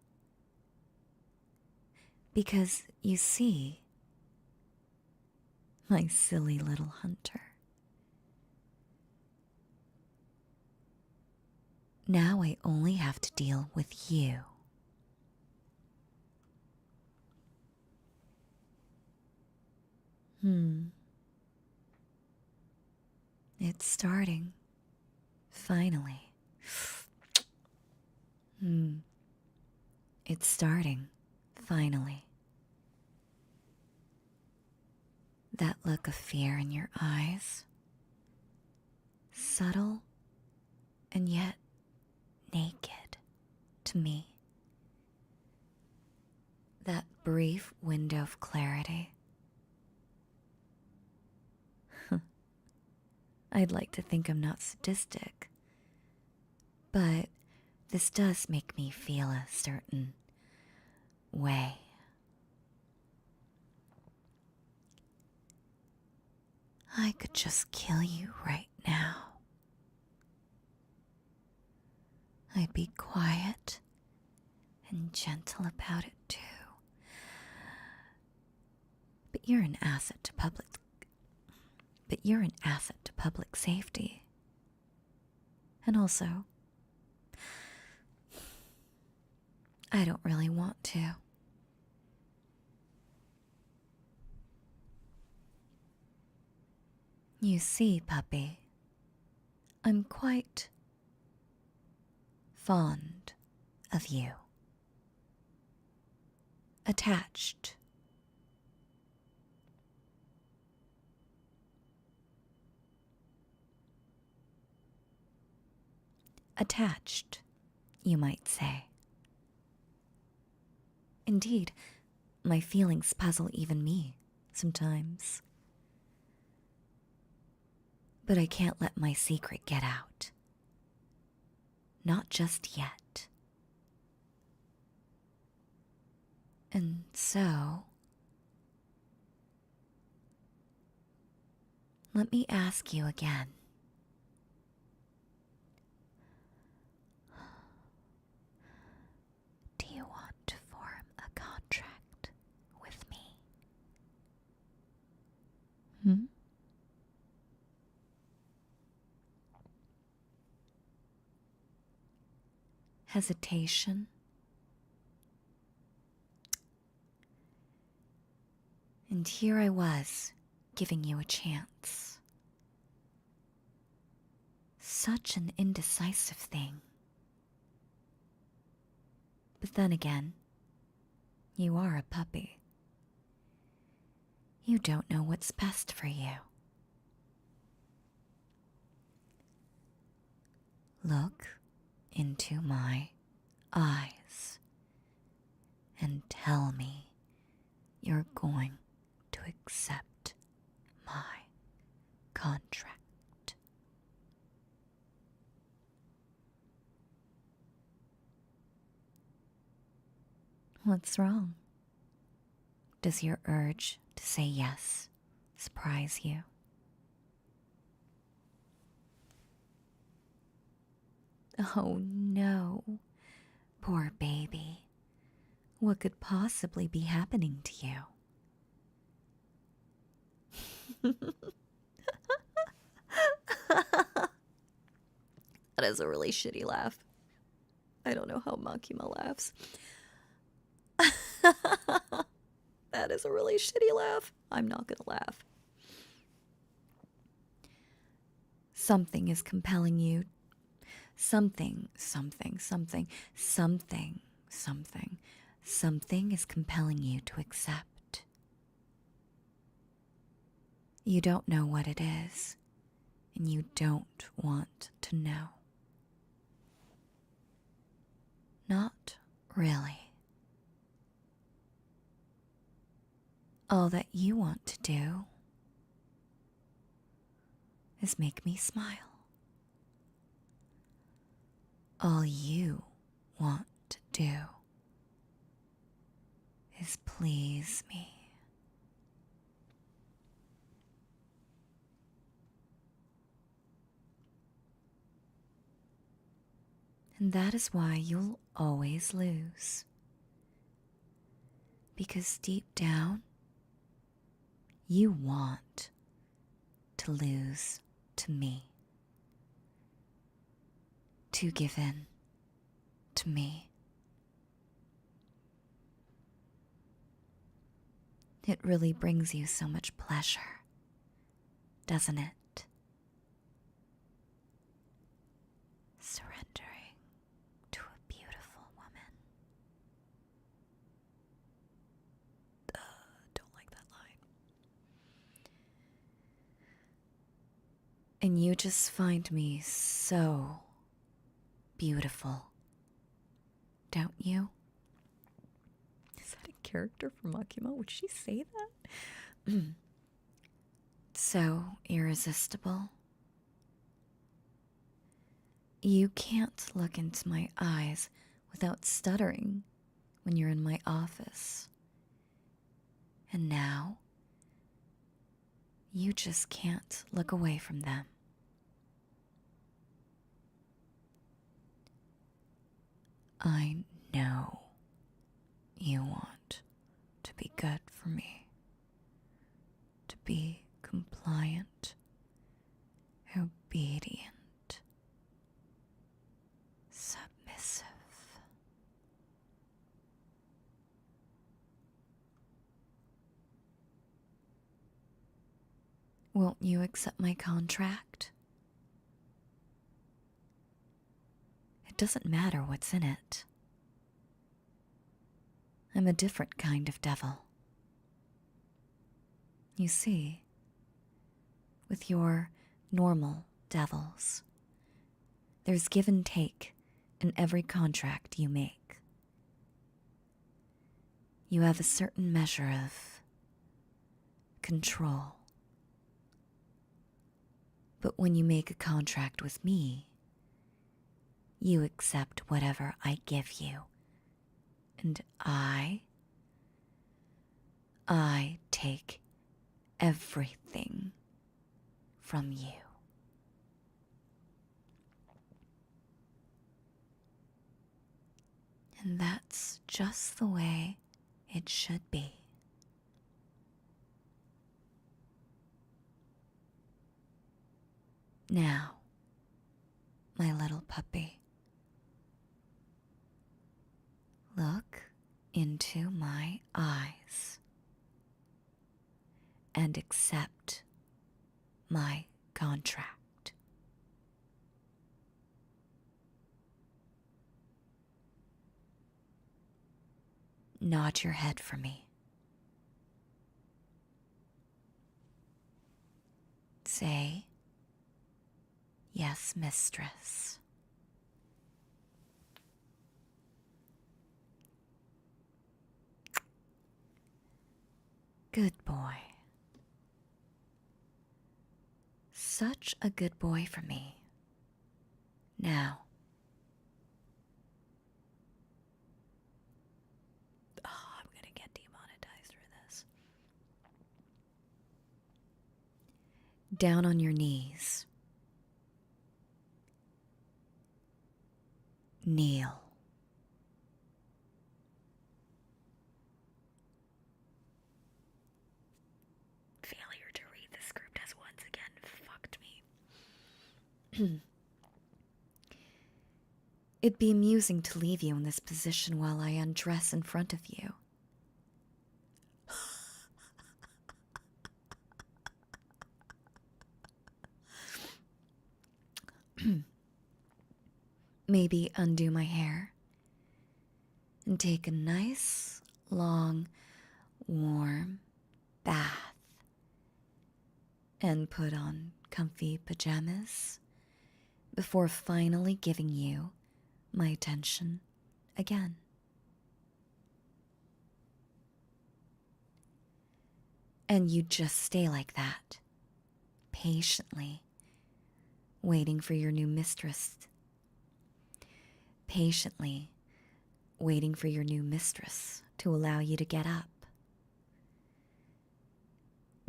Because, you see, my silly little hunter, now I only have to deal with you. It's starting. Finally. It's starting. Finally. That look of fear in your eyes, subtle and yet naked to me. That brief window of clarity. I'd like to think I'm not sadistic, but this does make me feel a certain way. I could just kill you right now. I'd be quiet and gentle about it too. But you're an asset to public safety. And also, I don't really want to. You see, puppy, I'm quite fond of you. Attached. Attached, you might say. Indeed, my feelings puzzle even me sometimes. But I can't let my secret get out. Not just yet. And so, let me ask you again. Do you want to form a contract with me? Hesitation? And here I was, giving you a chance. Such an indecisive thing. But then again, you are a puppy. You don't know what's best for you. Look into my eyes and tell me you're going to accept my contract. What's wrong? Does your urge to say yes surprise you? Oh no, poor baby. What could possibly be happening to you? That is a really shitty laugh. I don't know how Makima laughs. That is a really shitty laugh. I'm not gonna laugh. Something is compelling you. Something is compelling you to accept. You don't know what it is, and you don't want to know. Not really. All that you want to do is make me smile. All you want to do is please me. And that is why you'll always lose. Because deep down, you want to lose to me. To give in to me. It really brings you so much pleasure, doesn't it? Surrendering to a beautiful woman. Don't like that line. And you just find me so beautiful, don't you? Is that a character from Makima? Would she say that? So irresistible. You can't look into my eyes without stuttering when you're in my office. And now, you just can't look away from them. I know you want to be good for me, to be compliant, obedient, submissive. Won't you accept my contract? It doesn't matter what's in it. I'm a different kind of devil. You see, with your normal devils, there's give and take in every contract you make. You have a certain measure of control. But when you make a contract with me, you accept whatever I give you. And I take everything from you. And that's just the way it should be. Now, my little puppy, look into my eyes and accept my contract. Nod your head for me. Say, yes, mistress. Good boy. Such a good boy for me. Now, I'm gonna get demonetized for this. Down on your knees. Kneel. Failure to read the script has once again fucked me. It'd be amusing to leave you in this position while I undress in front of you. Maybe undo my hair and take a nice, long, warm bath and put on comfy pajamas before finally giving you my attention again. And you just stay like that, patiently, waiting for your new mistress. Patiently waiting for your new mistress to allow you to get up.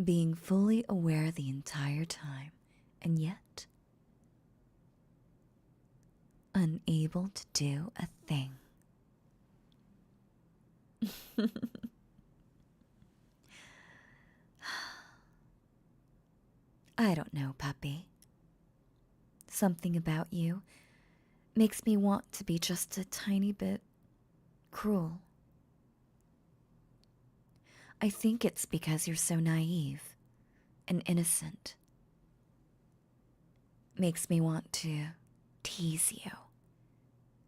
Being fully aware the entire time, and yet unable to do a thing. I don't know, puppy. Something about you makes me want to be just a tiny bit cruel. I think it's because you're so naive and innocent. Makes me want to tease you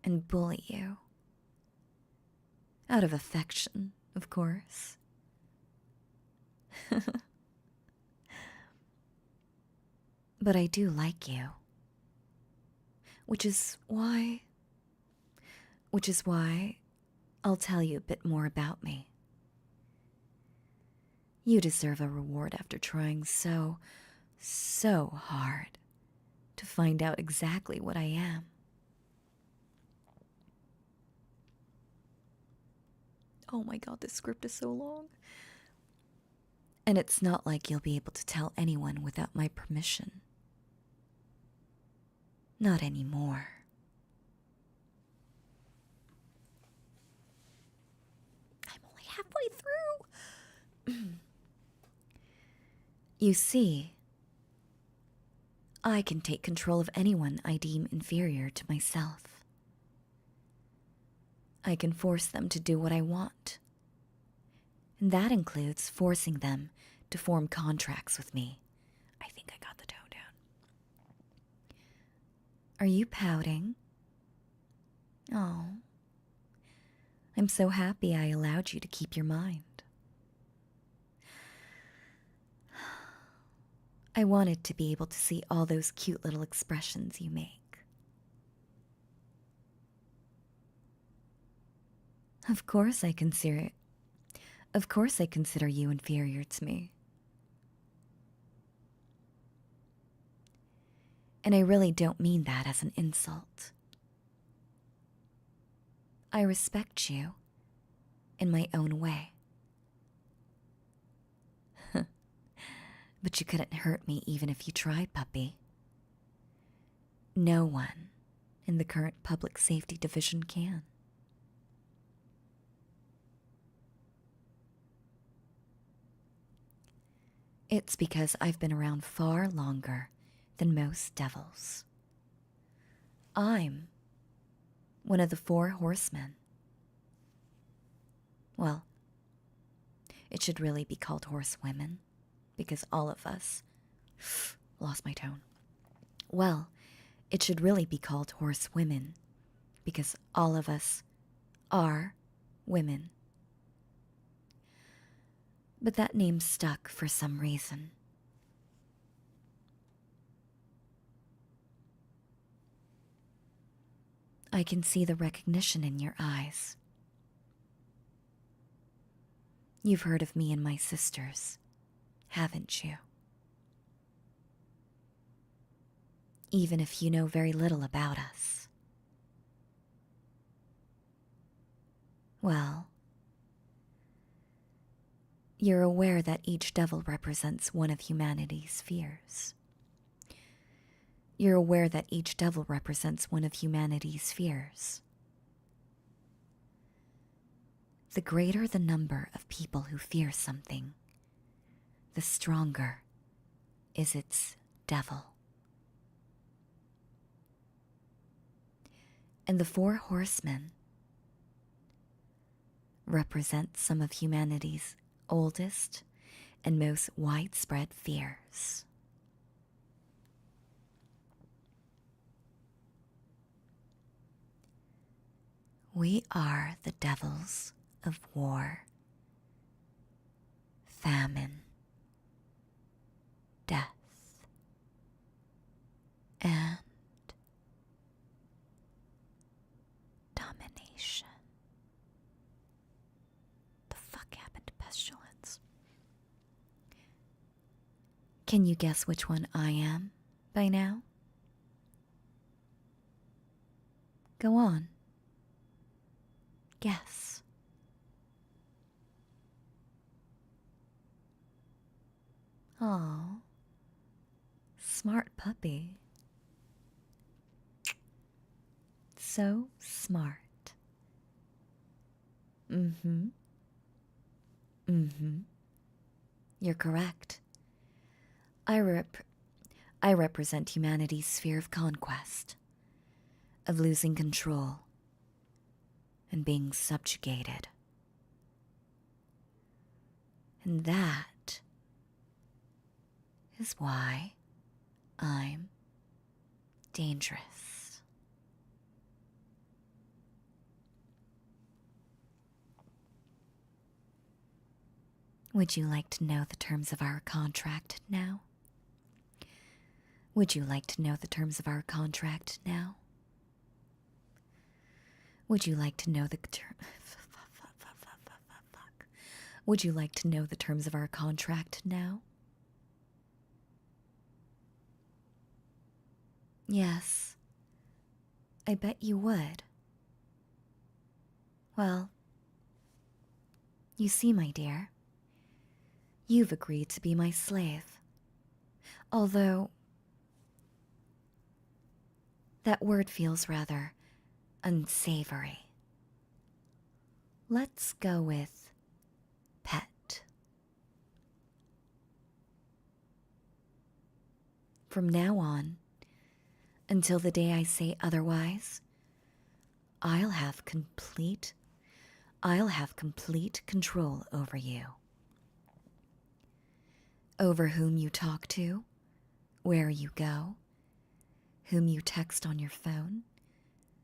and bully you. Out of affection, of course. But I do like you. Which is why I'll tell you a bit more about me. You deserve a reward after trying so hard to find out exactly what I am. Oh my god, this script is so long. And it's not like you'll be able to tell anyone without my permission. Not anymore. I'm only halfway through. You see, I can take control of anyone I deem inferior to myself. I can force them to do what I want. And that includes forcing them to form contracts with me. I think I got the tone down. Are you pouting? Oh. I'm so happy I allowed you to keep your mind. I wanted to be able to see all those cute little expressions you make. Of course I consider you inferior to me. And I really don't mean that as an insult. I respect you in my own way. But you couldn't hurt me even if you tried, puppy. No one in the current public safety division can. It's because I've been around far longer than most devils. I'm one of the 4 horsemen. Well, it should really be called horsewomen, because all of us... Lost my tone. Well, it should really be called horsewomen, because all of us are women. But that name stuck for some reason. I can see the recognition in your eyes. You've heard of me and my sisters, haven't you? Even if you know very little about us. Well, you're aware that each devil represents one of humanity's fears. You're aware that each devil represents one of humanity's fears. The greater the number of people who fear something, the stronger is its devil. And the 4 horsemen represent some of humanity's oldest and most widespread fears. We are the devils of war, famine, death, and domination. The fuck happened to pestilence? Can you guess which one I am by now? Go on. Guess. Oh, smart puppy. So smart. Mm-hmm. You're correct. I represent humanity's sphere of conquest, of losing control and being subjugated. And that is why I'm dangerous. Would you like to know the terms of our contract now? Would you like to know the terms of our contract now? Would you like to know the Would you like to know the terms of our contract now? Yes, I bet you would. Well, you see, my dear, you've agreed to be my slave. Although, that word feels rather unsavory. Let's go with pet. From now on, until the day I say otherwise, I'll have complete control over you. Over whom you talk to, where you go, whom you text on your phone,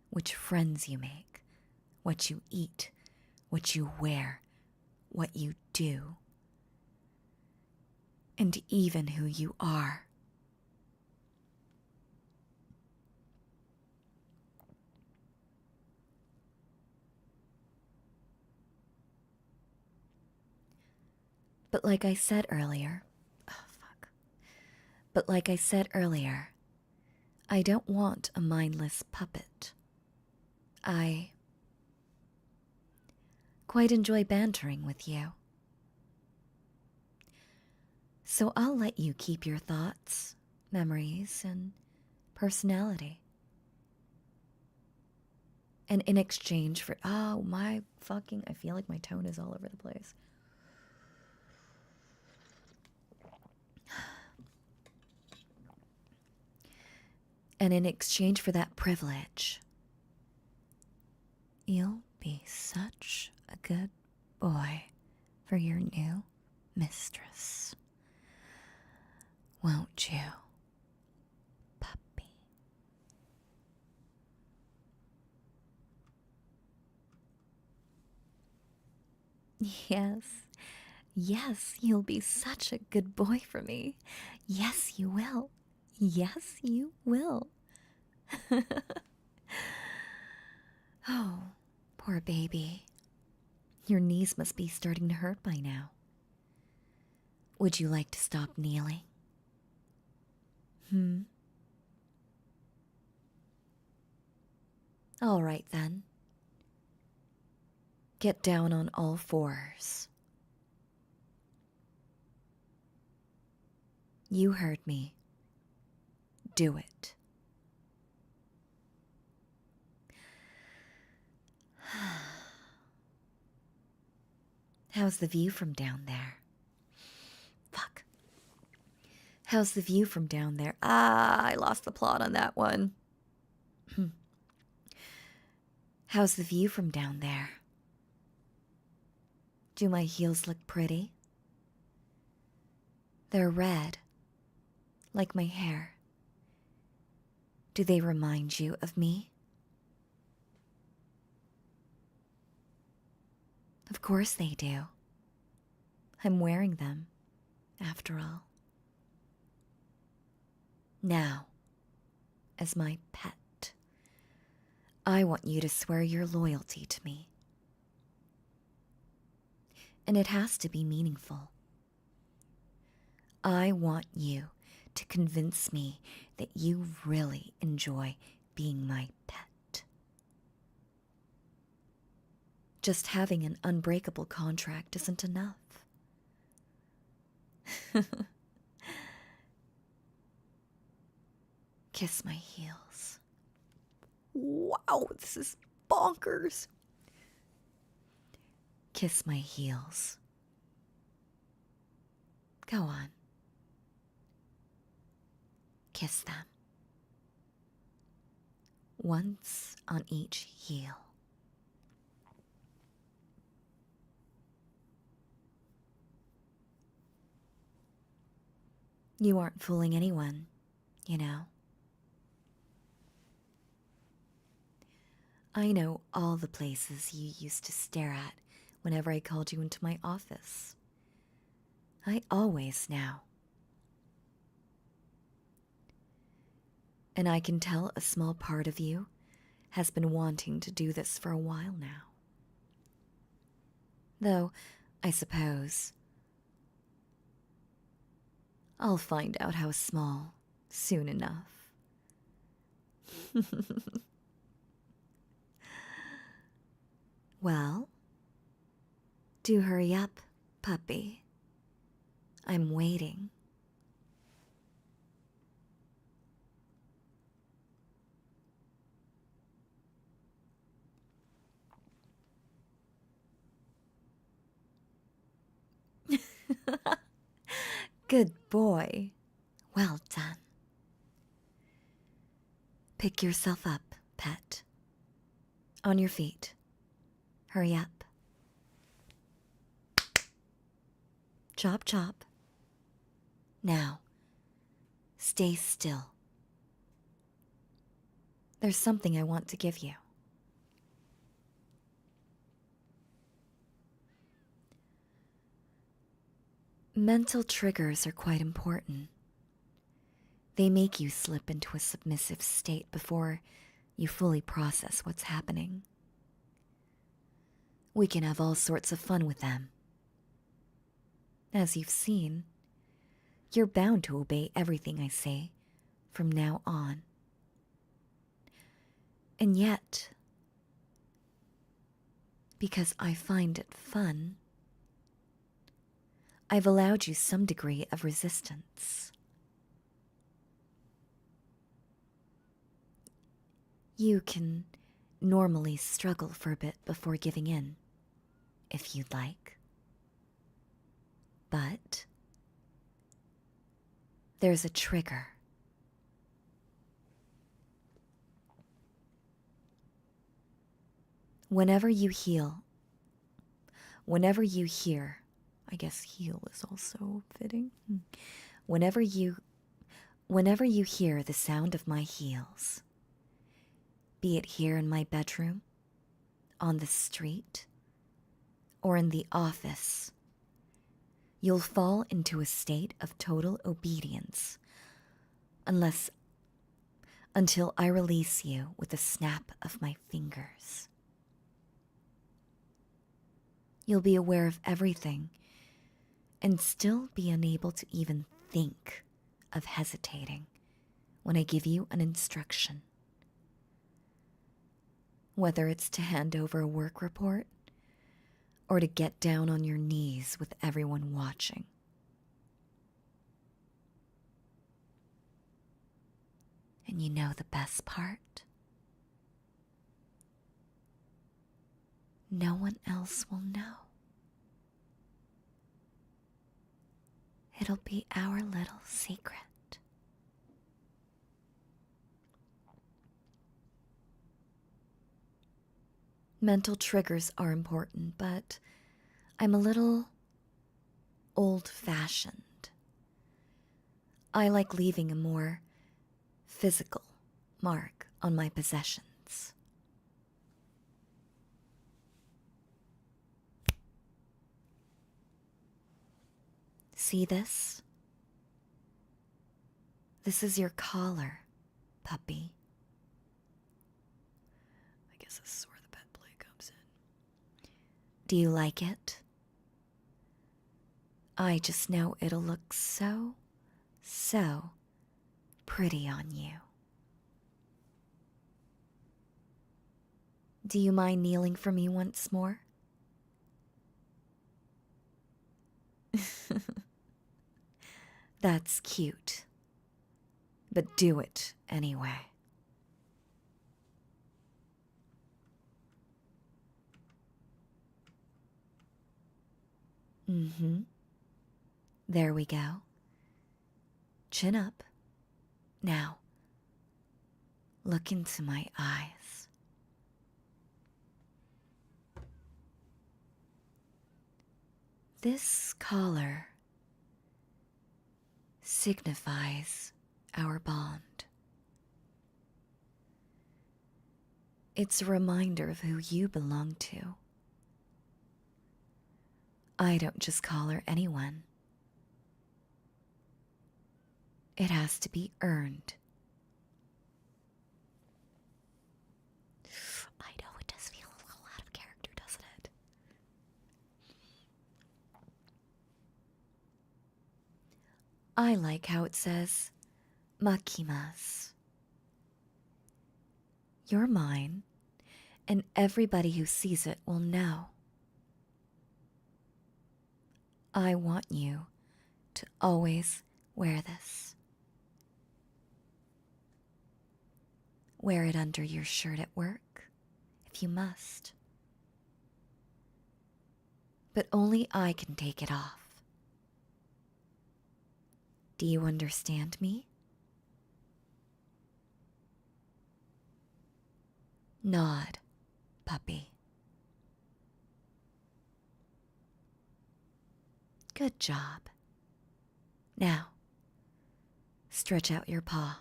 which friends you make, what you eat, what you wear, what you do, and even who you are. But like I said earlier, But like I said earlier, I don't want a mindless puppet. I quite enjoy bantering with you. So I'll let you keep your thoughts, memories, and personality. And in exchange for, I feel like my tone is all over the place. And in exchange for that privilege, you'll be such a good boy for your new mistress. Won't you, puppy? Yes, you'll be such a good boy for me. Yes, you will. Yes, you will. Oh, poor baby. Your knees must be starting to hurt by now. Would you like to stop kneeling? All right then. Get down on all fours. You heard me. Do it. How's the view from down there? Fuck. How's the view from down there? I lost the plot on that one. How's the view from down there? Do my heels look pretty? They're red, like my hair. Do they remind you of me? Of course they do. I'm wearing them, after all. Now, as my pet, I want you to swear your loyalty to me. And it has to be meaningful. I want you to convince me that you really enjoy being my pet. Just having an unbreakable contract isn't enough. Kiss my heels. Wow, this is bonkers. Kiss my heels. Go on. Kiss them. Once on each heel. You aren't fooling anyone, you know. I know all the places you used to stare at whenever I called you into my office. I always know. And I can tell a small part of you has been wanting to do this for a while now. Though, I suppose, I'll find out how small soon enough. Well, do hurry up, puppy. I'm waiting. Good boy. Well done. Pick yourself up, pet. On your feet. Hurry up. Chop, chop. Now, stay still. There's something I want to give you. Mental triggers are quite important. They make you slip into a submissive state before you fully process what's happening. We can have all sorts of fun with them. As you've seen, you're bound to obey everything I say from now on. And yet, because I find it fun, I've allowed you some degree of resistance. You can normally struggle for a bit before giving in, if you'd like. But there's a trigger. Whenever you hear, I guess heal is also fitting. Whenever you hear the sound of my heels, be it here in my bedroom, on the street, or in the office, you'll fall into a state of total obedience until I release you with a snap of my fingers. You'll be aware of everything and still be unable to even think of hesitating when I give you an instruction. Whether it's to hand over a work report or to get down on your knees with everyone watching. And you know the best part? No one else will know. It'll be our little secret. Mental triggers are important, but I'm a little old-fashioned. I like leaving a more physical mark on my possessions. See this? This is your collar, puppy. I guess this is where the pet play comes in. Do you like it? I just know it'll look so pretty on you. Do you mind kneeling for me once more? That's cute. But do it anyway. There we go. Chin up. Now, look into my eyes. This collar signifies our bond. It's a reminder of who you belong to. I don't just collar anyone. It has to be earned. I like how it says Makimas. You're mine, and everybody who sees it will know. I want you to always wear this. Wear it under your shirt at work, if you must. But only I can take it off. Do you understand me? Nod, puppy. Good job. Now, stretch out your paw.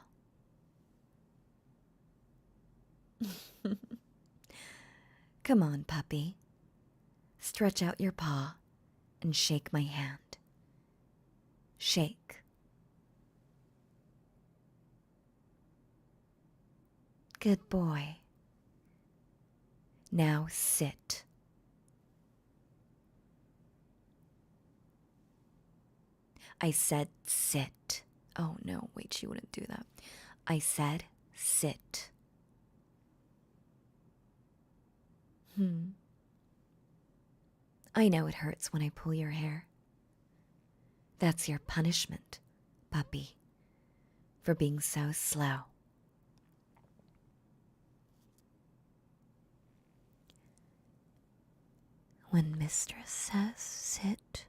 Come on, puppy. Stretch out your paw and shake my hand. Shake. Good boy. Now sit. I said sit. Oh no, wait, she wouldn't do that. I said sit. I know it hurts when I pull your hair. That's your punishment, puppy, for being so slow. When mistress says sit,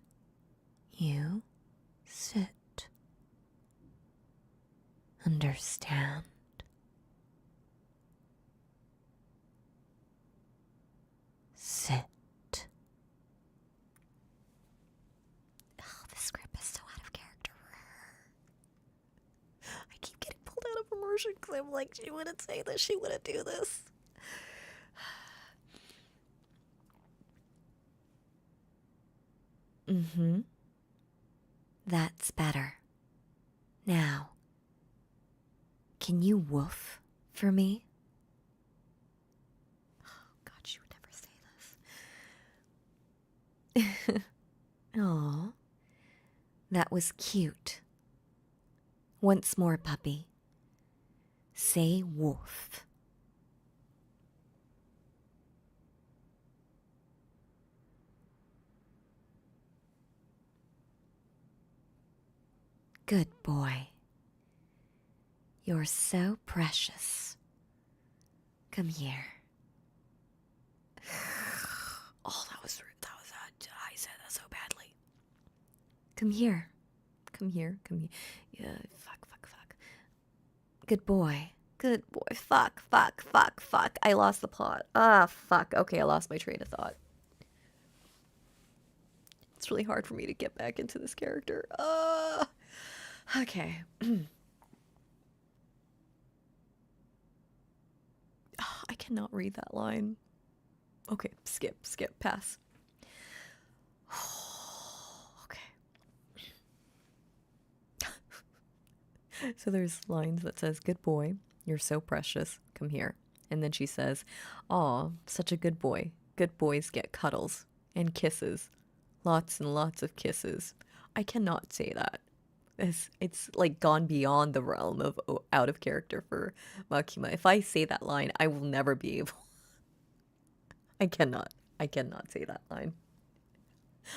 you sit. Understand? Sit. Oh, this script is so out of character for her. I keep getting pulled out of immersion because I'm like, she wouldn't say this, she wouldn't do this. That's better. Now, can you woof for me? Oh, God, she would never say this. Aw, that was cute. Once more, puppy. Say woof. Good boy. You're so precious. Come here. Oh, that was I said that so badly. Come here. Come here. Yeah, fuck. Good boy. Good boy. Fuck. I lost the plot. Ah, fuck. Okay, I lost my train of thought. It's really hard for me to get back into this character. Okay. I cannot read that line. Okay, skip, pass. Okay. So there's lines that says, good boy, you're so precious, come here. And then she says, aw, such a good boy. Good boys get cuddles and kisses. Lots and lots of kisses. I cannot say that. It's like gone beyond the realm of out of character for Makima. If I say that line, I will never be able. I cannot say that line.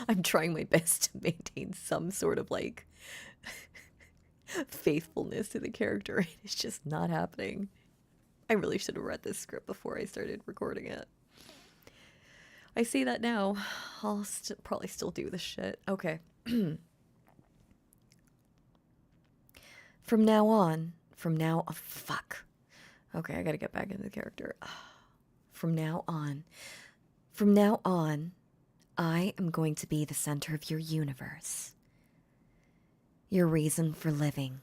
I'm trying my best to maintain some sort of like faithfulness to the character, and it's just not happening. I really should have read this script before I started recording it. I say that now. I'll probably still do this shit. Okay. From now on, fuck. Okay, I gotta get back into the character. From now on, I am going to be the center of your universe. Your reason for living.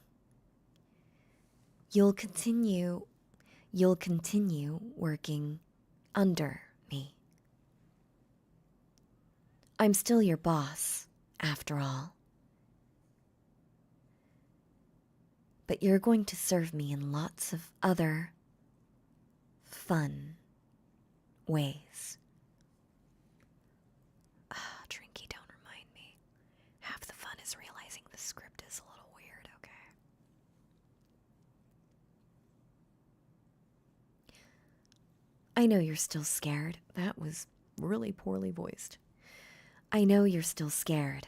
You'll continue working under me. I'm still your boss, after all. But you're going to serve me in lots of other fun ways. Trinky, don't remind me. Half the fun is realizing the script is a little weird. I know you're still scared. That was really poorly voiced. I know you're still scared.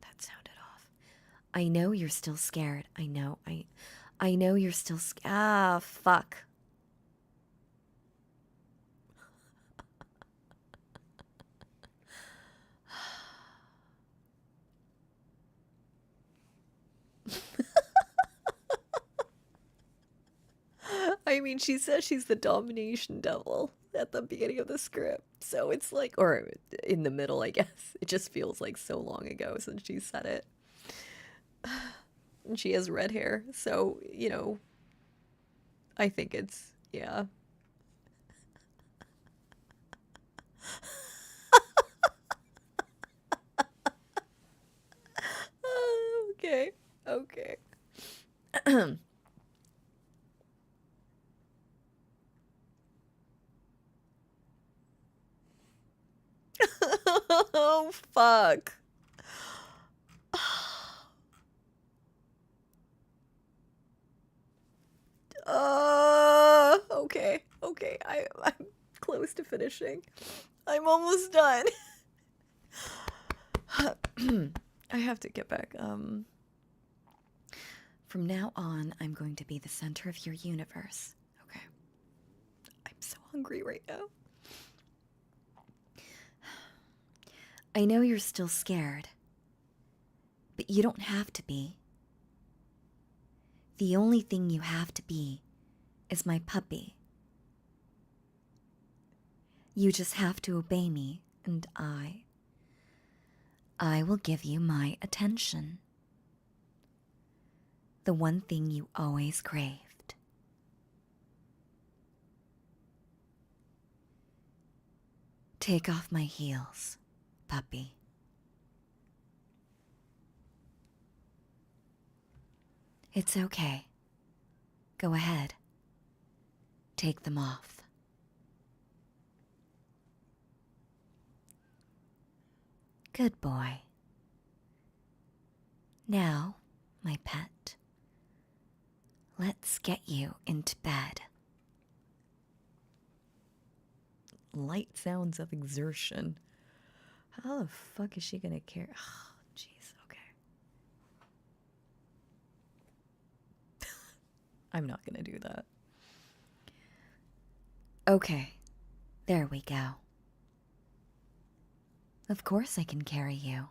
That sounded off. I know you're still scared. I know. I know you're still ah, fuck. I mean, she says she's the domination devil at the beginning of the script. So it's like, or in the middle, I guess. It just feels like so long ago since she said it. And she has red hair. So, you know, I think it's, yeah. Okay. Okay. Oh, fuck. Okay. Okay. I'm close to finishing. I'm almost done. I have to get back. From now on, I'm going to be the center of your universe. Okay. I'm so hungry right now. I know you're still scared, but you don't have to be. The only thing you have to be is my puppy. You just have to obey me, and I will give you my attention. The one thing you always craved. Take off my heels, puppy. It's okay. Go ahead. Take them off. Good boy. Now, my pet, let's get you into bed. Light sounds of exertion. How the fuck is she gonna care? Oh, jeez, okay. I'm not gonna do that. Okay, there we go. Of course I can carry you.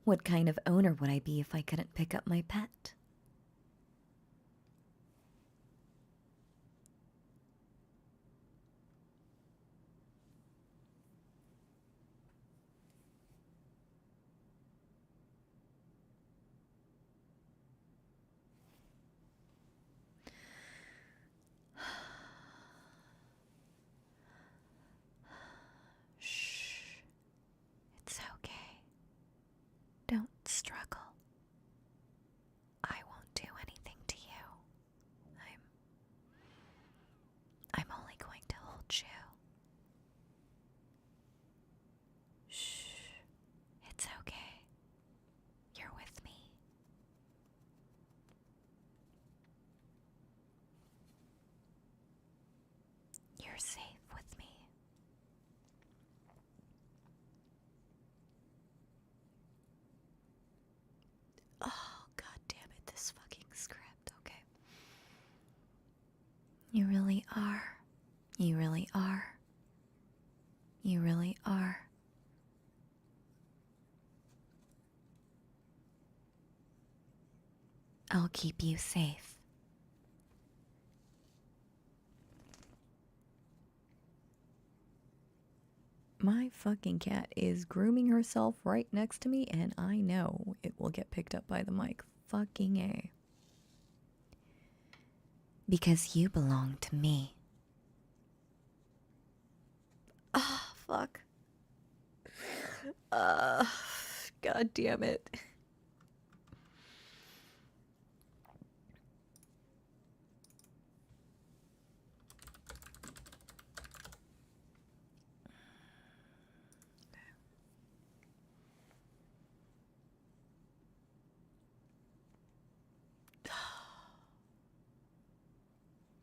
What kind of owner would I be if I couldn't pick up my pet? Shh. It's okay. Don't struggle. I won't do anything to you. I'm only going to hold you. Shh. It's okay. You're with me. You're safe with me. Oh, god damn it, this fucking script, okay. You really are. You really are. You really are. I'll keep you safe. My fucking cat is grooming herself right next to me, and I know it will get picked up by the mic. Fucking A. Because you belong to me. Ah, oh, fuck. God damn it.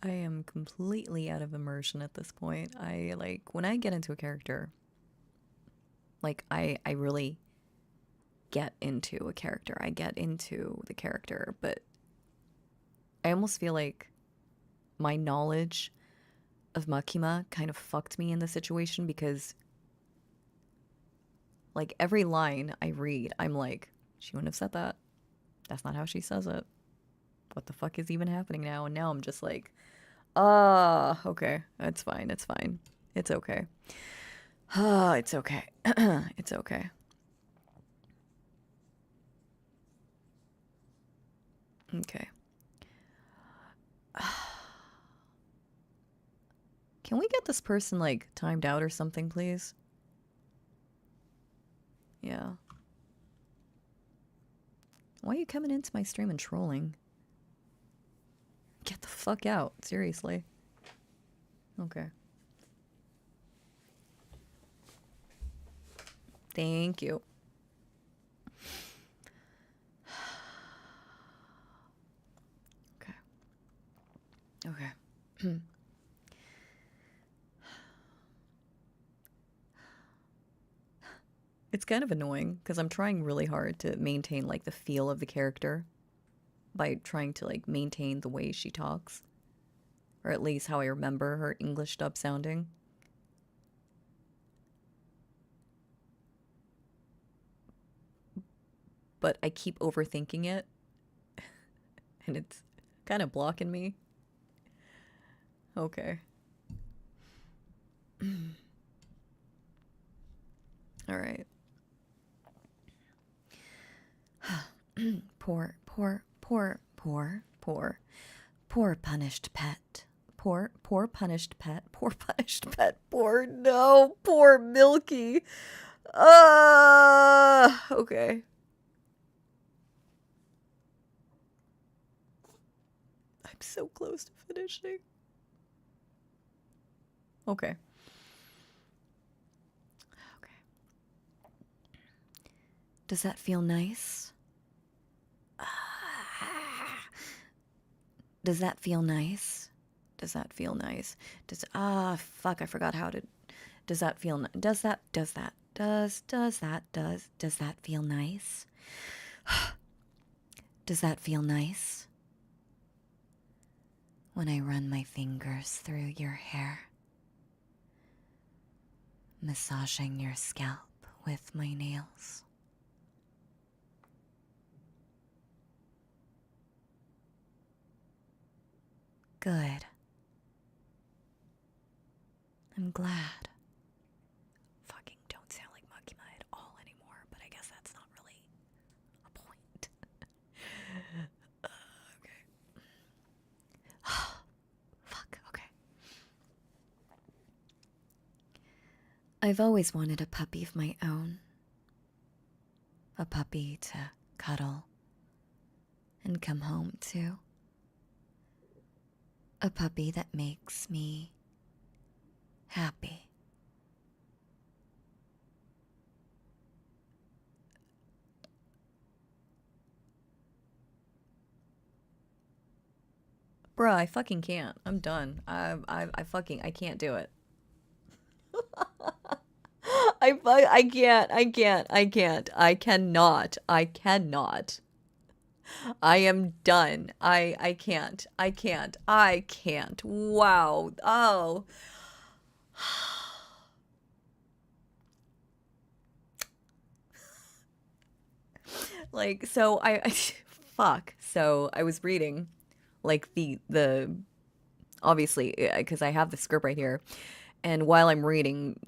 I am completely out of immersion at this point. I like when I get into a character, like I really get into a character. I get into the character, but I almost feel like my knowledge of Makima kind of fucked me in the situation because like every line I read, I'm like, she wouldn't have said that. That's not how she says it. What the fuck is even happening now? And now I'm just like, okay. It's fine. It's fine. It's okay. It's okay. It's okay. Okay. Can we get this person, like, timed out or something, please? Yeah. Why are you coming into my stream and trolling? Get the fuck out. Seriously. Okay. Thank you. Okay. Okay. It's kind of annoying because I'm trying really hard to maintain like the feel of the character by trying to like maintain the way she talks, or at least how I remember her English dub sounding. But I keep overthinking it and it's kind of blocking me. Okay. All right. Poor punished pet. Poor punished pet. Poor punished pet. Poor Milky. Okay. I'm so close to finishing. Okay. Okay. Does that feel nice? Does that feel nice? Does that feel nice? Fuck, I forgot how to. Does that feel does that feel nice? Does that feel nice? When I run my fingers through your hair, massaging your scalp with my nails. Good. I'm glad. Fucking don't sound like Makima at all anymore, but I guess that's not really a point. Okay. Fuck, okay. I've always wanted a puppy of my own. A puppy to cuddle and come home to. A puppy that makes me happy. Bruh, I fucking can't. I'm done. I can't do it. I cannot. I am done. I can't. Wow. Oh. Like, so fuck. So I was reading like the obviously because I have the script right here, and while I'm reading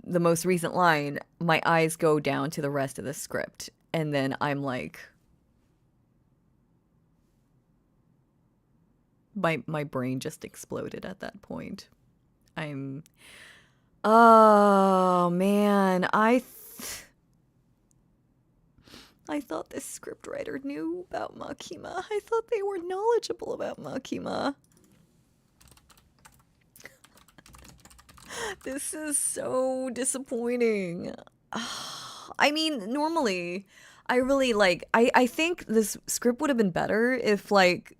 the most recent line, my eyes go down to the rest of the script, and then I'm like, my brain just exploded at that point. I'm oh man, I thought this scriptwriter knew about Makima. I thought they were knowledgeable about Makima. This is so disappointing. I mean, normally, I really like. I think this script would have been better if, like,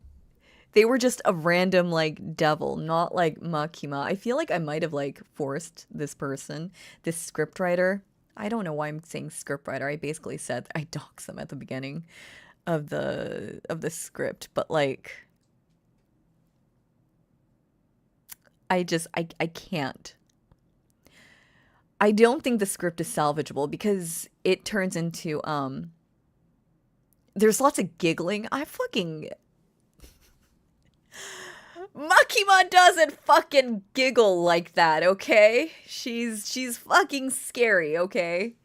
They were just a random like devil, not like Makima. I feel like I might have like forced this person, this script writer. I don't know why I'm saying script writer. I basically said I dox them at the beginning of the script, but like I can't. I don't think the script is salvageable because it turns into there's lots of giggling. I fucking Makima doesn't fucking giggle like that, okay? She's fucking scary, okay?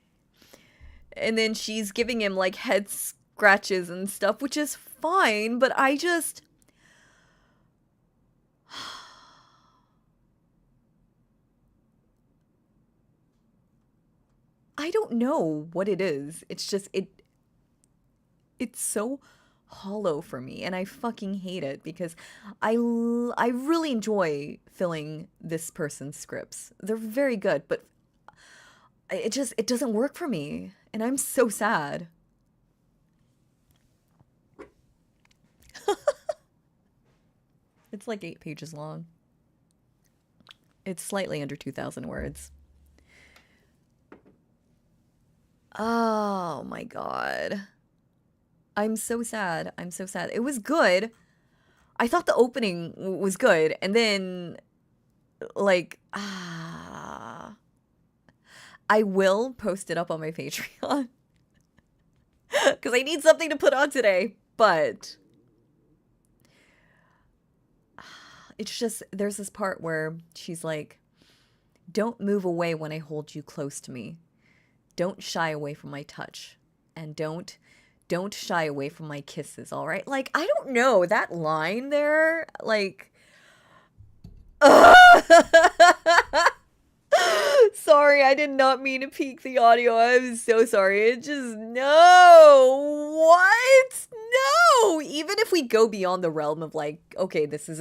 And then she's giving him like head scratches and stuff, which is fine, but I don't know what it is. It's just it's so hollow for me and I fucking hate it because I really enjoy filling this person's scripts. They're very good, but it doesn't work for me and I'm so sad. It's like 8 pages long. It's slightly under 2,000 words. Oh my god. I'm so sad. I'm so sad. It was good. I thought the opening was good, and then like I will post it up on my Patreon because I need something to put on today. But it's just there's this part where she's like, "Don't move away when I hold you close to me. Don't shy away from my touch, and don't shy away from my kisses, all right?" Like, I don't know, that line there, like, sorry, I did not mean to peak the audio. I'm so sorry. It just, no. What? No. Even if we go beyond the realm of like, okay, this is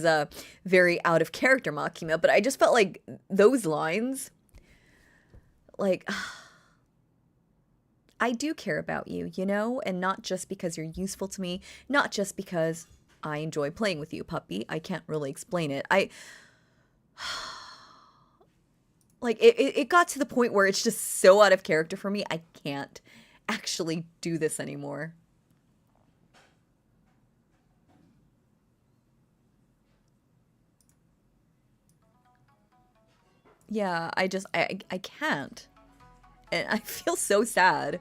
a very out of character Makima, but I just felt like those lines, like, I do care about you, you know? And not just because you're useful to me, not just because I enjoy playing with you, puppy. I can't really explain it. Like, it got to the point where it's just so out of character for me, I can't actually do this anymore. Yeah, I can't. And I feel so sad.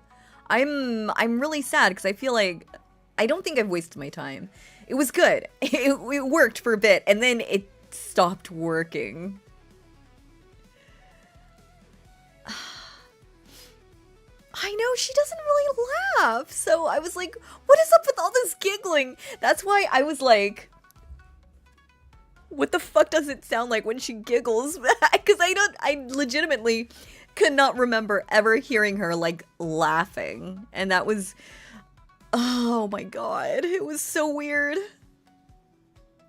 I'm really sad because I feel like I don't think I've wasted my time. It was good. It worked for a bit and then it stopped working. I know she doesn't really laugh. So I was like, what is up with all this giggling? That's why I was like, what the fuck does it sound like when she giggles? Because I legitimately could not remember ever hearing her like laughing. And that was, oh my god, it was so weird.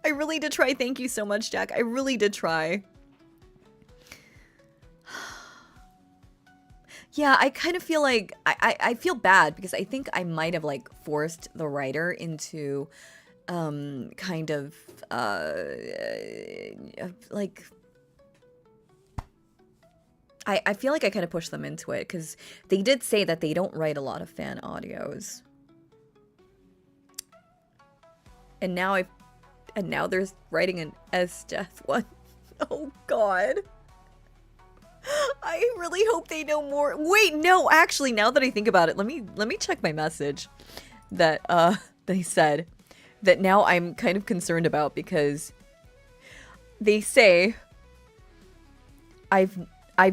I really did try. Thank you so much, Jack. I really did try. Yeah, I kind of feel like I feel bad because I think I might have like forced the writer into kind of like I feel like I kind of pushed them into it because they did say that they don't write a lot of fan audios. And now they're writing an S-Death one. Oh god. I really hope they know more. Wait, no, actually, now that I think about it, let me check my message that they said that now I'm kind of concerned about because they say I've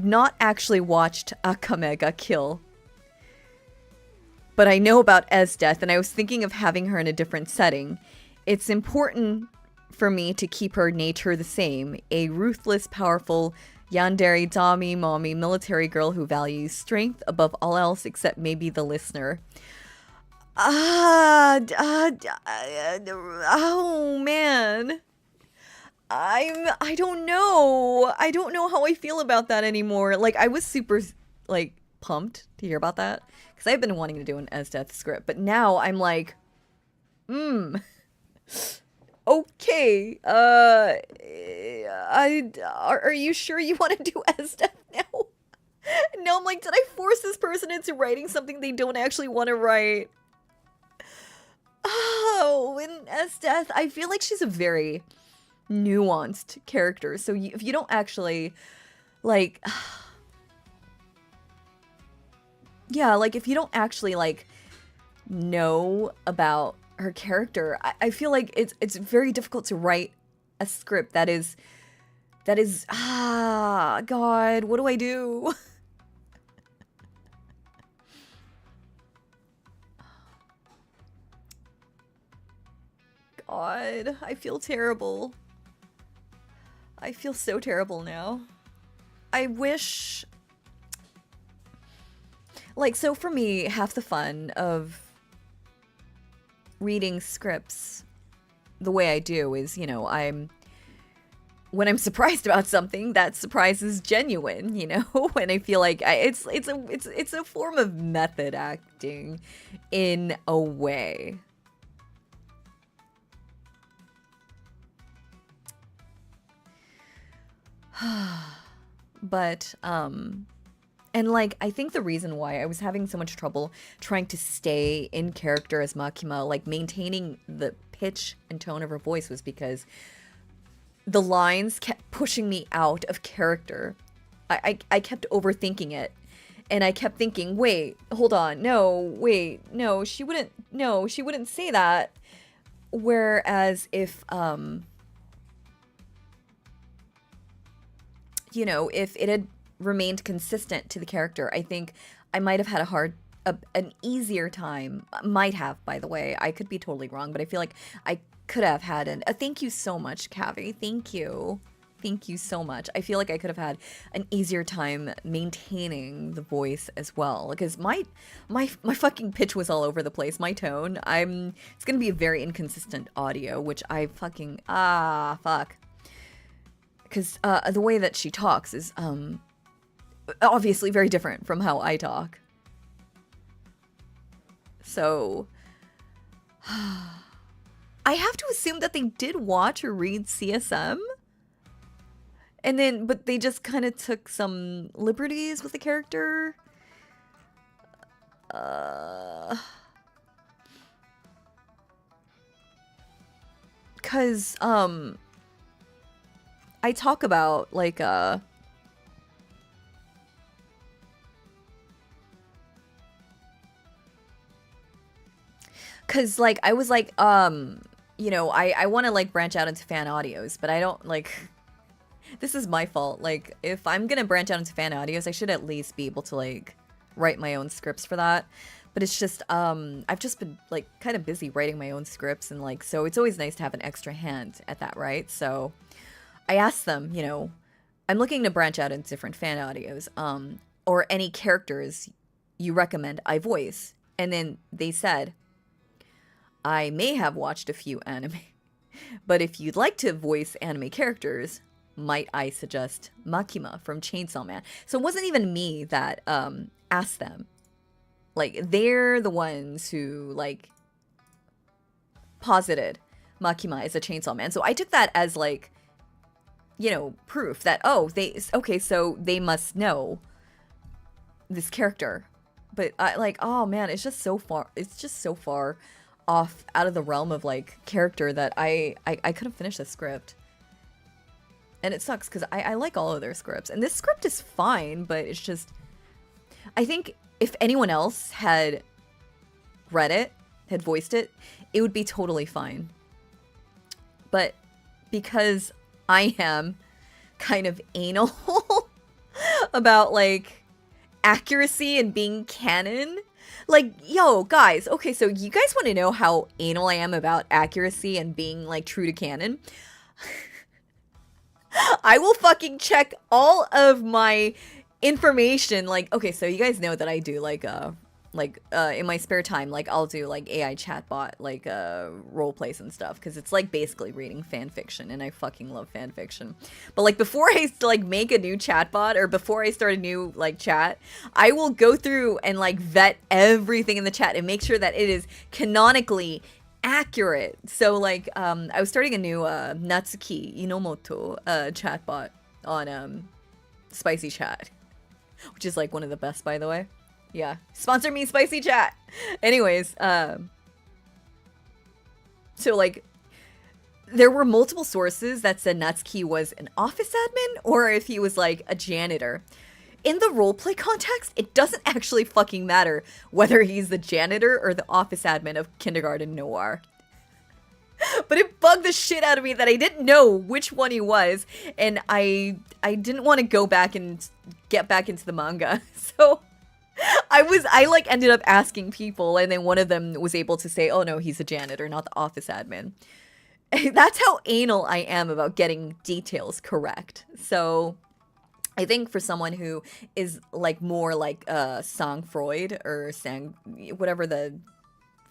not actually watched Akamega kill, but I know about S-Death and I was thinking of having her in a different setting. It's important for me to keep her nature the same, a ruthless, powerful yandere dami mommy military girl who values strength above all else except maybe the listener. Oh man. I don't know. I don't know how I feel about that anymore. Like I was super like pumped to hear about that because I've been wanting to do an S-Death script, but now I'm like Okay. Are you sure you want to do Estef now? No, I'm like, did I force this person into writing something they don't actually want to write? Oh, in Esteth, I feel like she's a very nuanced character. So if you don't actually, like, yeah, like, if you don't actually, like, know about her character, I feel like it's very difficult to write a script that is God, what do I do? God, I feel terrible. I feel so terrible now. I wish, like, so for me, half the fun of reading scripts the way I do is, when I'm surprised about something, that surprise is genuine, and I feel like it's a form of method acting in a way. But and like I think the reason why I was having so much trouble trying to stay in character as Makima, like maintaining the pitch and tone of her voice, was because the lines kept pushing me out of character. I kept overthinking it. And I kept thinking, wait, hold on, no, she wouldn't say that. Whereas if if it had remained consistent to the character, I think I might have had an easier time. Might have, by the way. I could be totally wrong, but I feel like I could have had thank you so much, Cavi. Thank you. Thank you so much. I feel like I could have had an easier time maintaining the voice as well, because my fucking pitch was all over the place. My tone, it's gonna be a very inconsistent audio, which I fucking fuck. Because the way that she talks is obviously very different from how I talk. So I have to assume that they did watch or read CSM. And then, but they just kind of took some liberties with the character. Cause, I talk about, like, cause, like, I was like, I want to, like, branch out into fan audios, but I don't, like... This is my fault. Like, if I'm gonna branch out into fan audios, I should at least be able to, like, write my own scripts for that. But it's just, I've just been, like, kind of busy writing my own scripts, and, like, so it's always nice to have an extra hand at that, right? So I asked them, I'm looking to branch out into different fan audios, or any characters you recommend I voice. And then they said, I may have watched a few anime, but if you'd like to voice anime characters, might I suggest Makima from Chainsaw Man? So it wasn't even me that asked them. Like, they're the ones who, like, posited Makima as a Chainsaw Man. So I took that as, like, proof that, okay, so they must know this character. But oh man, it's just so far off out of the realm of, like, character that I couldn't finish the script. And it sucks because I like all of their scripts. And this script is fine, but it's just... I think if anyone else had read it, had voiced it, it would be totally fine. But because I am kind of anal about, like, accuracy and being canon... Like, yo, guys, okay, so you guys want to know how anal I am about accuracy and being, like, true to canon? I will fucking check all of my information. Like, okay, so you guys know that I do, like, in my spare time, like, I'll do, like, AI chatbot, like, role plays and stuff, because it's, like, basically reading fan fiction, and I fucking love fan fiction. But, like, before I, like, make a new chatbot, or before I start a new, like, chat, I will go through and, like, vet everything in the chat and make sure that it is canonically accurate. So like I was starting a new Natsuki Inomoto chatbot on Spicy Chat, which is like one of the best, by the way. Yeah, sponsor me, Spicy Chat. Anyways, so like there were multiple sources that said Natsuki was an office admin or if he was like a janitor. In the roleplay context, it doesn't actually fucking matter whether he's the janitor or the office admin of Kindergarten Noir. But it bugged the shit out of me that I didn't know which one he was, and I didn't want to go back and get back into the manga. So I like ended up asking people, and then one of them was able to say, "Oh no, he's a janitor, not the office admin." That's how anal I am about getting details correct. So I think for someone who is like more like sang Freud or sang whatever the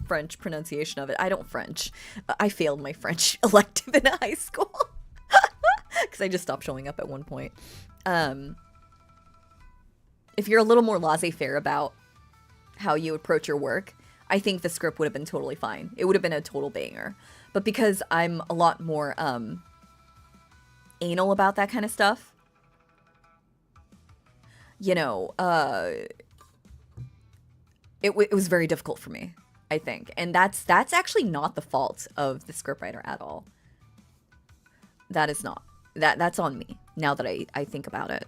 French pronunciation of it. I don't French. I failed my French elective in high school because I just stopped showing up at one point. If you're a little more laissez-faire about how you approach your work, I think the script would have been totally fine. It would have been a total banger. But because I'm a lot more anal about that kind of stuff, you know, it was very difficult for me, I think. And that's actually not the fault of the scriptwriter at all. That is not. That's on me, now that I think about it.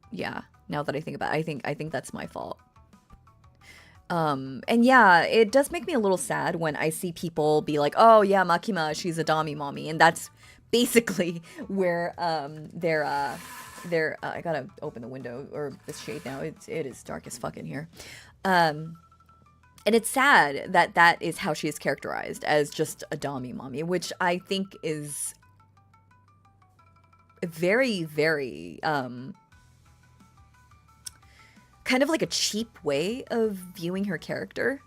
Yeah, now that I think about it, I think that's my fault. And yeah, it does make me a little sad when I see people be like, oh yeah, Makima, she's a Dami mommy. And that's basically where they're I gotta open the window or the shade now. It is dark as fuck in here. And it's sad that that is how she is characterized, as just a Dami mommy, which I think is very, very kind of like a cheap way of viewing her character.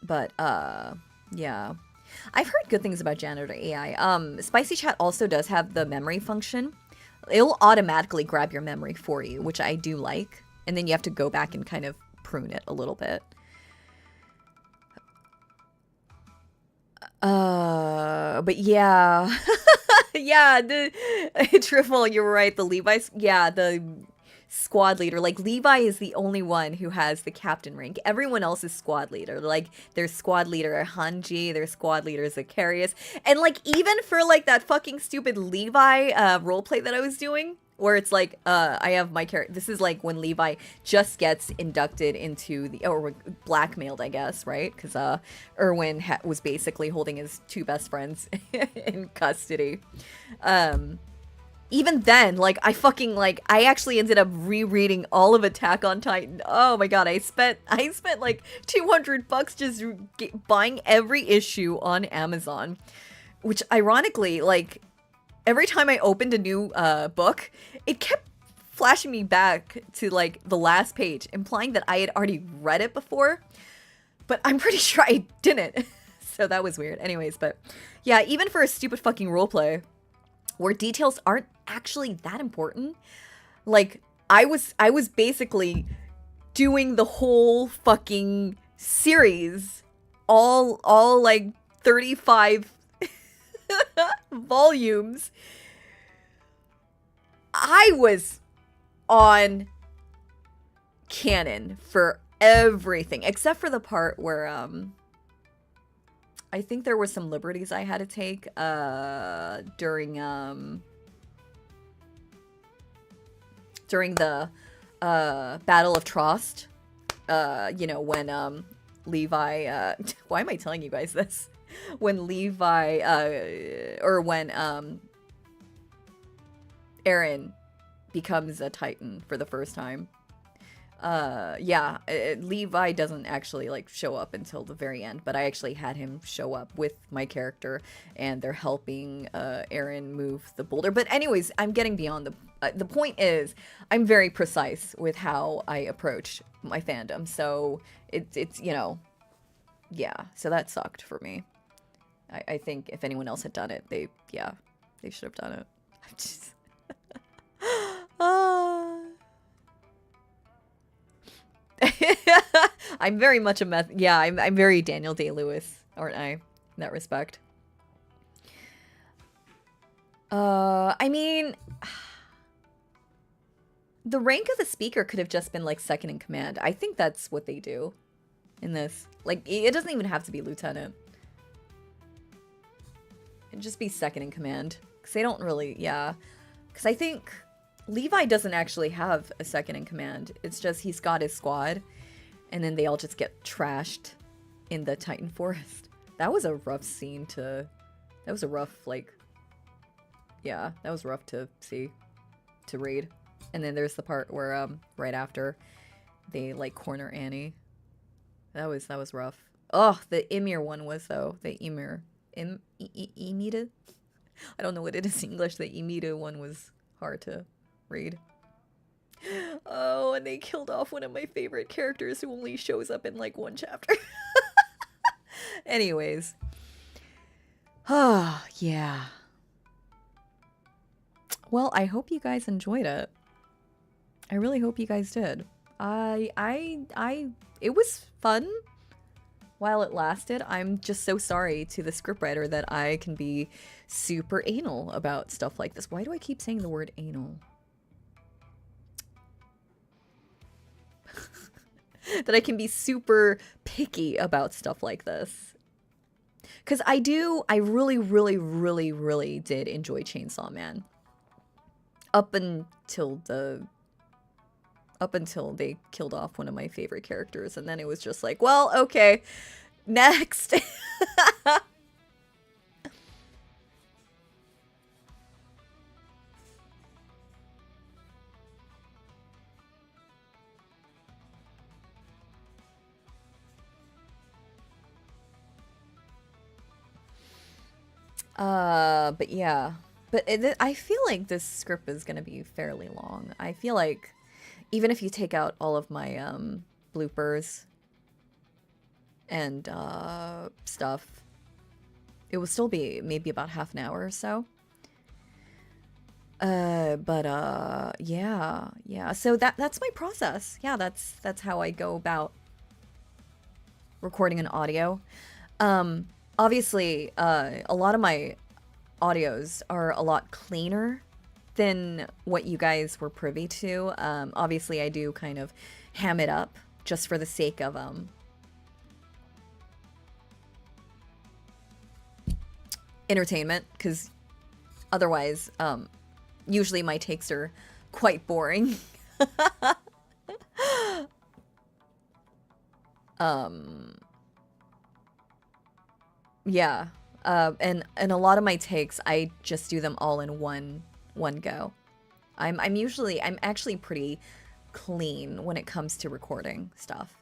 But yeah, I've heard good things about janitor AI. Spicy Chat also does have the memory function. It'll automatically grab your memory for you, which I do like, and then you have to go back and kind of prune it a little bit. But yeah. Yeah, the Triple, you're right. The Levi's, yeah, the squad leader. Like, Levi is the only one who has the captain rank. Everyone else is squad leader. Like, their squad leader Hanji, their squad leader is Zacarias. And, like, even for, like, that fucking stupid Levi roleplay that I was doing, where it's like, I have my character. This is like when Levi just gets inducted into the, or blackmailed, I guess, right? Because Erwin was basically holding his two best friends in custody. Even then, like, I actually ended up rereading all of Attack on Titan. Oh my god, I spent like $200 just buying every issue on Amazon, which ironically, like, every time I opened a new book, it kept flashing me back to, like, the last page, implying that I had already read it before. But I'm pretty sure I didn't. So that was weird. Anyways, but yeah, even for a stupid fucking roleplay, where details aren't actually that important, like, I was basically doing the whole fucking series, all like 35 volumes. I was on canon for everything except for the part where I think there were some liberties I had to take during the Battle of Trost. You know, when Levi why am I telling you guys this? When Levi or when Eren becomes a Titan for the first time. Yeah, Levi doesn't actually, like, show up until the very end, but I actually had him show up with my character, and they're helping Eren move the boulder. But anyways, I'm getting beyond the point is, I'm very precise with how I approach my fandom, so it's you know, yeah, so that sucked for me. I think if anyone else had done it, they should have done it. I'm just... I'm very much a meth. Yeah, I'm very Daniel Day-Lewis, aren't I? In that respect. I mean, the rank of the speaker could have just been like second in command. I think that's what they do in this. Like, it doesn't even have to be lieutenant. It'd just be second in command. Because they don't really, yeah. Because I think Levi doesn't actually have a second in command. It's just he's got his squad. And then they all just get trashed in the Titan Forest. That was a rough scene to... That was a rough, like... Yeah, that was rough to see. To read. And then there's the part where, right after, they, like, corner Annie. That was rough. Oh, the Ymir one was, though. The Ymir. Ymida? I don't know what it is in English. The Ymida one was hard to read. Oh, and they killed off one of my favorite characters who only shows up in, like, one chapter. Anyways. Oh, yeah. Well, I hope you guys enjoyed it. I really hope you guys did. It was fun while it lasted. I'm just so sorry to the scriptwriter that I can be super anal about stuff like this. Why do I keep saying the word anal? That I can be super picky about stuff like this. Because I really, really, really, really did enjoy Chainsaw Man. Up until they killed off one of my favorite characters, and then it was just like, well, okay, next. But yeah. But I feel like this script is gonna be fairly long. I feel like even if you take out all of my bloopers and stuff, it will still be maybe about half an hour or so. Yeah. So that's my process. Yeah, that's how I go about recording an audio. Obviously, a lot of my audios are a lot cleaner than what you guys were privy to. Obviously, I do kind of ham it up just for the sake of entertainment, because otherwise, usually my takes are quite boring. Yeah. And a lot of my takes, I just do them all in one go. I'm actually pretty clean when it comes to recording stuff.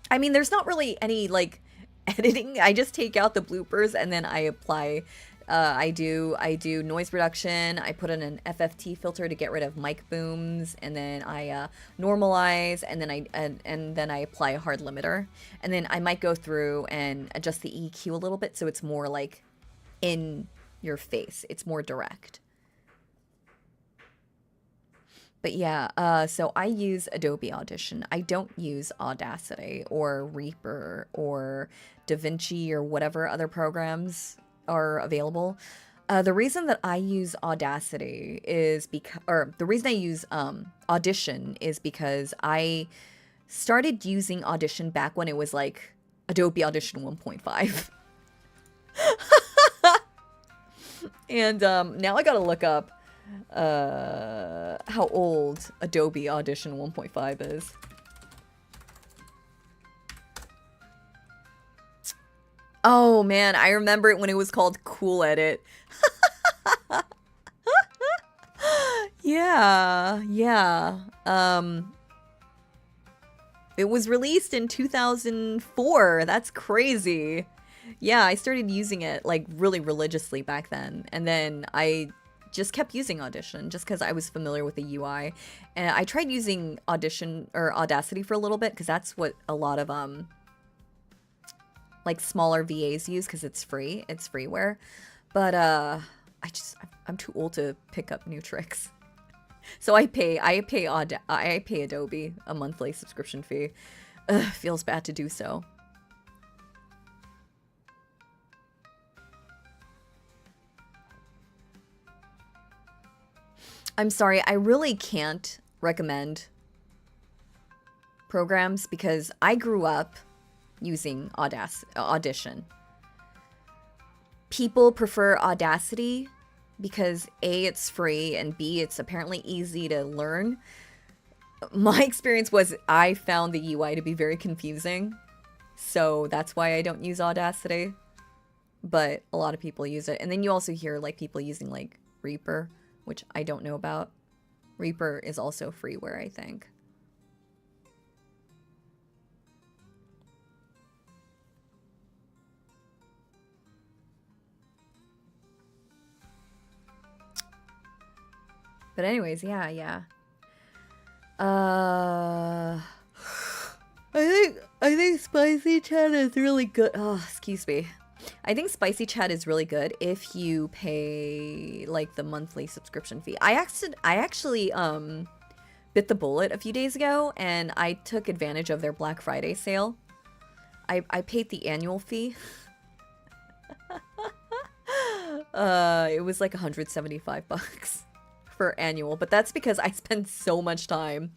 I mean, there's not really any like editing. I just take out the bloopers and then I apply I do noise reduction. I put in an FFT filter to get rid of mic booms, and then I normalize, and then I apply a hard limiter, and then I might go through and adjust the EQ a little bit so it's more like in your face. It's more direct. But yeah, so I use Adobe Audition. I don't use Audacity or Reaper or DaVinci or whatever other programs are available. The reason that I use Audacity is because, or the reason I use Audition is because I started using Audition back when it was like Adobe Audition 1.5. And now I gotta look up how old Adobe Audition 1.5 is. Oh man, I remember it when it was called Cool Edit. Yeah. It was released in 2004. That's crazy. Yeah, I started using it like really religiously back then. And then I just kept using Audition just because I was familiar with the UI. And I tried using Audition or Audacity for a little bit because that's what a lot of like smaller VAs use because it's free. It's freeware. But I'm too old to pick up new tricks. So I pay Adobe a monthly subscription fee. Ugh, feels bad to do so. I'm sorry, I really can't recommend programs because I grew up using Audition. People prefer Audacity because A, it's free, and B, it's apparently easy to learn. My experience was I found the UI to be very confusing, so that's why I don't use Audacity. But a lot of people use it. And then you also hear like people using like Reaper, which I don't know about. Reaper is also freeware, I think. But anyways, yeah. Uh I think spicy chat is really good. Oh, excuse me. I think spicy chat is really good if you pay like the monthly subscription fee. I actually bit the bullet a few days ago and I took advantage of their Black Friday sale. I paid the annual fee. It was like 175 bucks for annual, but that's because I spend so much time.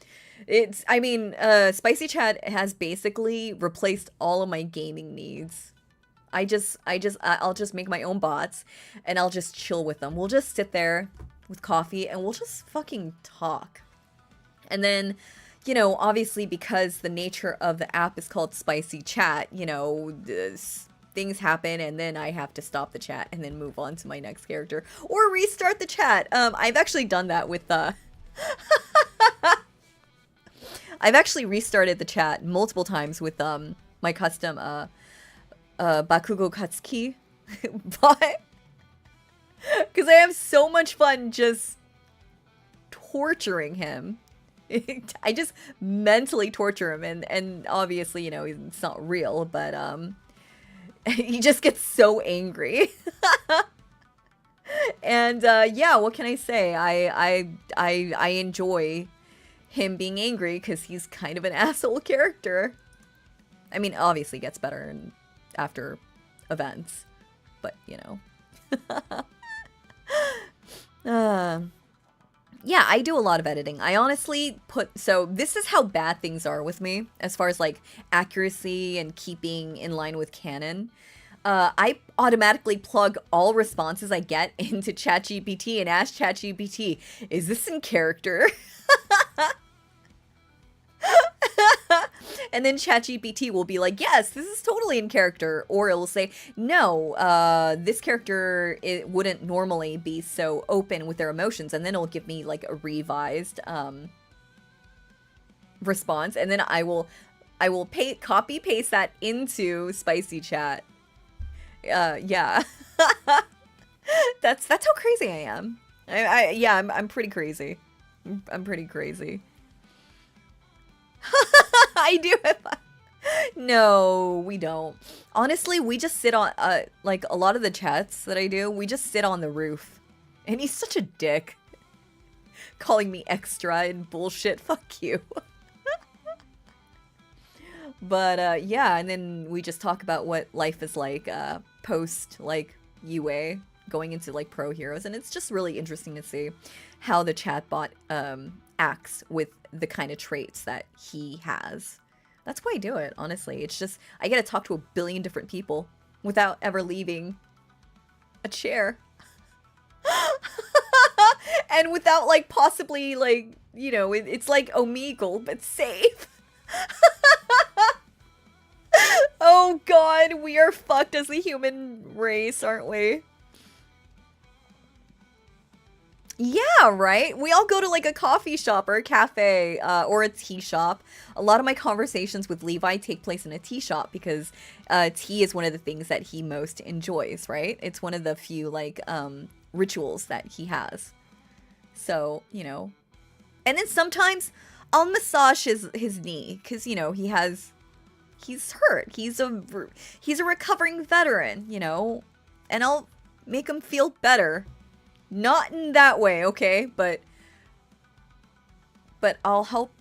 Spicy Chat has basically replaced all of my gaming needs. I'll just make my own bots and I'll just chill with them. We'll just sit there with coffee and we'll just fucking talk. And then, you know, obviously because the nature of the app is called Spicy Chat, you know, things happen and then I have to stop the chat and then move on to my next character or restart the chat. I've actually done that with I've actually restarted the chat multiple times with my custom Bakugo Katsuki bot because I have so much fun just torturing him. I just mentally torture him and obviously, you know, it's not real, but he just gets so angry. And yeah, what can I say? I enjoy him being angry because he's kind of an asshole character. I mean, obviously gets better after events, but you know. Yeah, I do a lot of editing. I honestly so this is how bad things are with me as far as like accuracy and keeping in line with canon. I automatically plug all responses I get into ChatGPT and ask ChatGPT, is this in character? And then ChatGPT will be like, yes, this is totally in character. Or it will say, no, this character, it wouldn't normally be so open with their emotions. And then it'll give me like a revised response. And then I will copy paste that into Spicy Chat. Yeah. That's how crazy I am. I'm pretty crazy. I'm pretty crazy. I do it. No, we don't. Honestly, we just sit on, like, a lot of the chats that I do, we just sit on the roof. And he's such a dick. Calling me extra and bullshit. Fuck you. But, yeah, and then we just talk about what life is like, post, like, UA, going into, like, pro heroes. And it's just really interesting to see how the chatbot, acts with the kind of traits that he has. That's why I do it, honestly. It's just, I get to talk to a billion different people without ever leaving a chair. And without, like, possibly, like, you know, it's like Omegle, but safe. Oh god, we are fucked as the human race, aren't we? Yeah, right? We all go to like a coffee shop or a cafe or a tea shop. A lot of my conversations with Levi take place in a tea shop because tea is one of the things that he most enjoys, right? It's one of the few like rituals that he has. So, you know. And then sometimes I'll massage his knee because, you know, he's hurt. He's a recovering veteran, you know. And I'll make him feel better. Not in that way, okay? But but I'll help.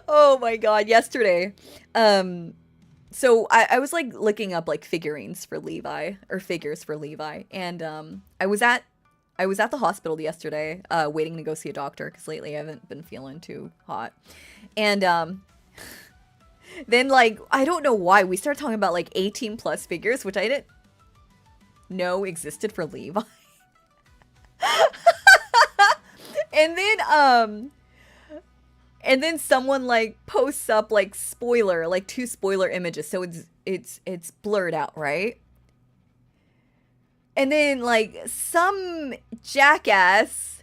Oh my god, yesterday. So I was like looking up like figurines for Levi or figures for Levi, and I was at the hospital yesterday, waiting to go see a doctor because lately I haven't been feeling too hot. And then like I don't know why we started talking about like 18 plus figures, which I didn't know existed for Levi. And then someone like posts up like spoiler, like two spoiler images, so it's blurred out, right? And then like some jackass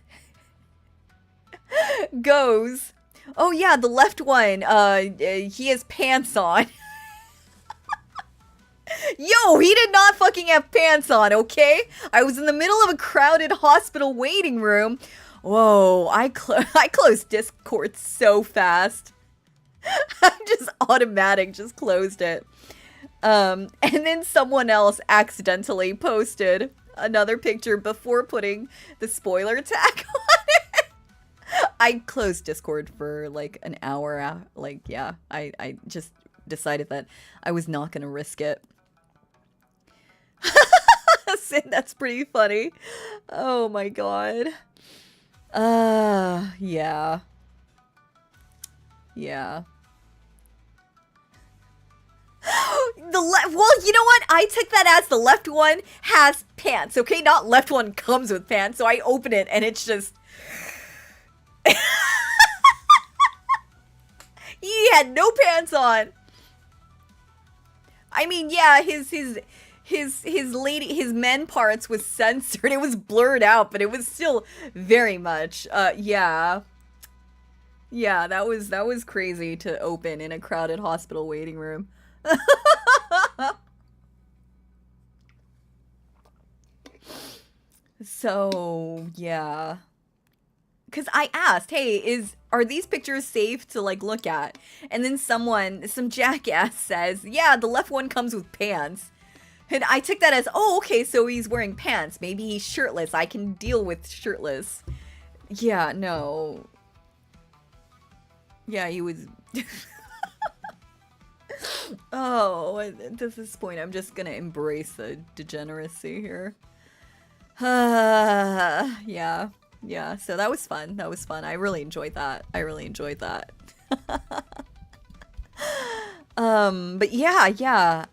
goes, "Oh yeah, the left one, he has pants on." Yo, he did not fucking have pants on, okay? I was in the middle of a crowded hospital waiting room. Whoa, I closed Discord so fast. I just automatic just closed it. And then someone else accidentally posted another picture before putting the spoiler tag on it. I closed Discord for like an hour. Like, yeah, I just decided that I was not going to risk it. That's pretty funny. Oh my god. Yeah. Yeah. Well, you know what? I took that as the left one has pants, okay? Not left one comes with pants. So I open it and it's just he had no pants on. I mean, yeah, his men parts was censored. It was blurred out, but it was still very much yeah. Yeah, that was crazy to open in a crowded hospital waiting room. So, yeah. Cuz I asked, "Hey, are these pictures safe to like look at?" And then some jackass says, "Yeah, the left one comes with pants." And I took that as, "Oh, okay, so he's wearing pants. Maybe he's shirtless. I can deal with shirtless." Yeah, no. Yeah, he was Oh, at this point, I'm just gonna embrace the degeneracy here. Yeah, yeah. So that was fun. That was fun. I really enjoyed that. I really enjoyed that. But yeah, yeah.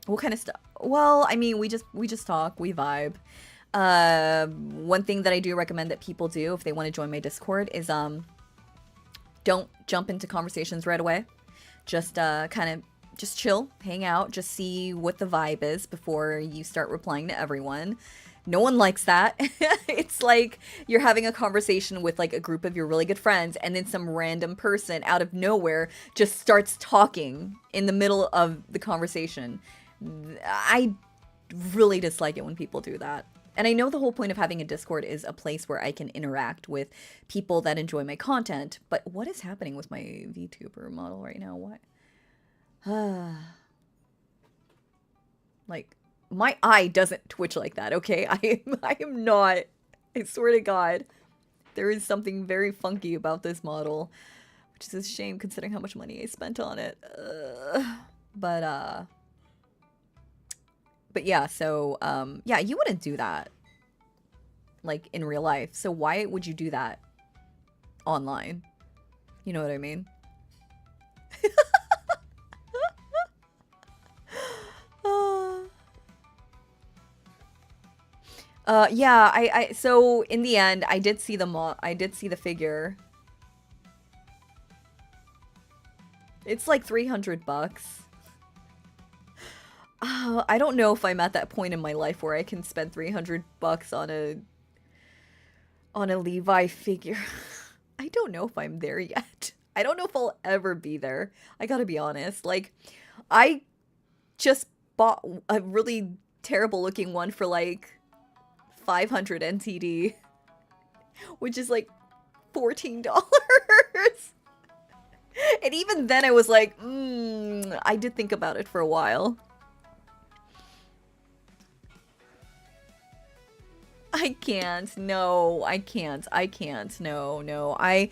What kind of stuff? Well, I mean, we just talk, we vibe. One thing that I do recommend that people do if they want to join my Discord is don't jump into conversations right away. Just kind of just chill, hang out, just see what the vibe is before you start replying to everyone. No one likes that. It's like you're having a conversation with like a group of your really good friends and then some random person out of nowhere just starts talking in the middle of the conversation. I really dislike it when people do that. And I know the whole point of having a Discord is a place where I can interact with people that enjoy my content, but what is happening with my VTuber model right now? What? Like, my eye doesn't twitch like that, okay? I am not. I swear to God. There is something very funky about this model, which is a shame considering how much money I spent on it. But yeah, so, yeah, you wouldn't do that, like, in real life. So why would you do that online? You know what I mean? Yeah, so in the end, I did see the figure. It's like $300. I don't know if I'm at that point in my life where I can spend $300 on a Levi figure. I don't know if I'm there yet. I don't know if I'll ever be there. I gotta be honest. Like, I just bought a really terrible looking one for like 500 NTD, which is like $14. And even then I was like, I did think about it for a while. I can't. No, I can't. I can't. No, no. I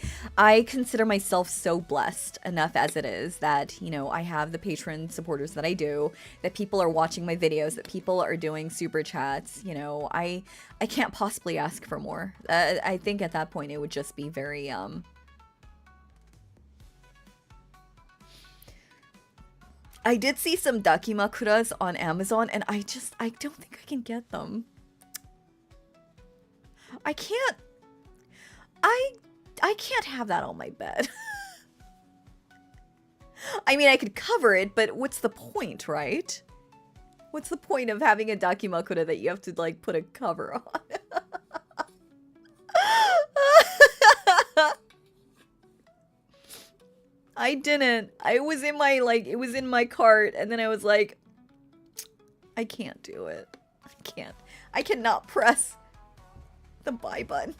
consider myself so blessed enough as it is that, you know, I have the patron supporters that I do, that people are watching my videos, that people are doing super chats, you know. I can't possibly ask for more. I think at that point it would just be very I did see some dakimakuras on Amazon and I don't think I can get them. I can't. I can't have that on my bed. I mean, I could cover it, but what's the point, right? What's the point of having a dakimakura that you have to, like, put a cover on? I didn't. I was in my, like, it was in my cart, and then I was like, I can't do it. I can't. I cannot press the buy button.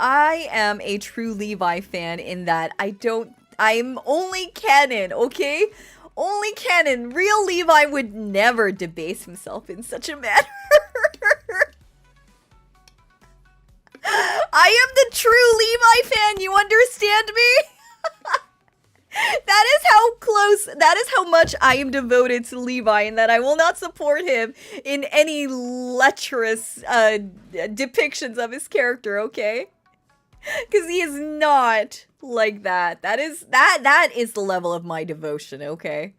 I am a true Levi fan in that I'm only canon, okay? Only canon. Real Levi would never debase himself in such a manner. I am the true Levi fan, you understand me? That is how close, that is how much I am devoted to Levi, and that I will not support him in any lecherous depictions of his character, okay? Because he is not like that. That is the level of my devotion, okay?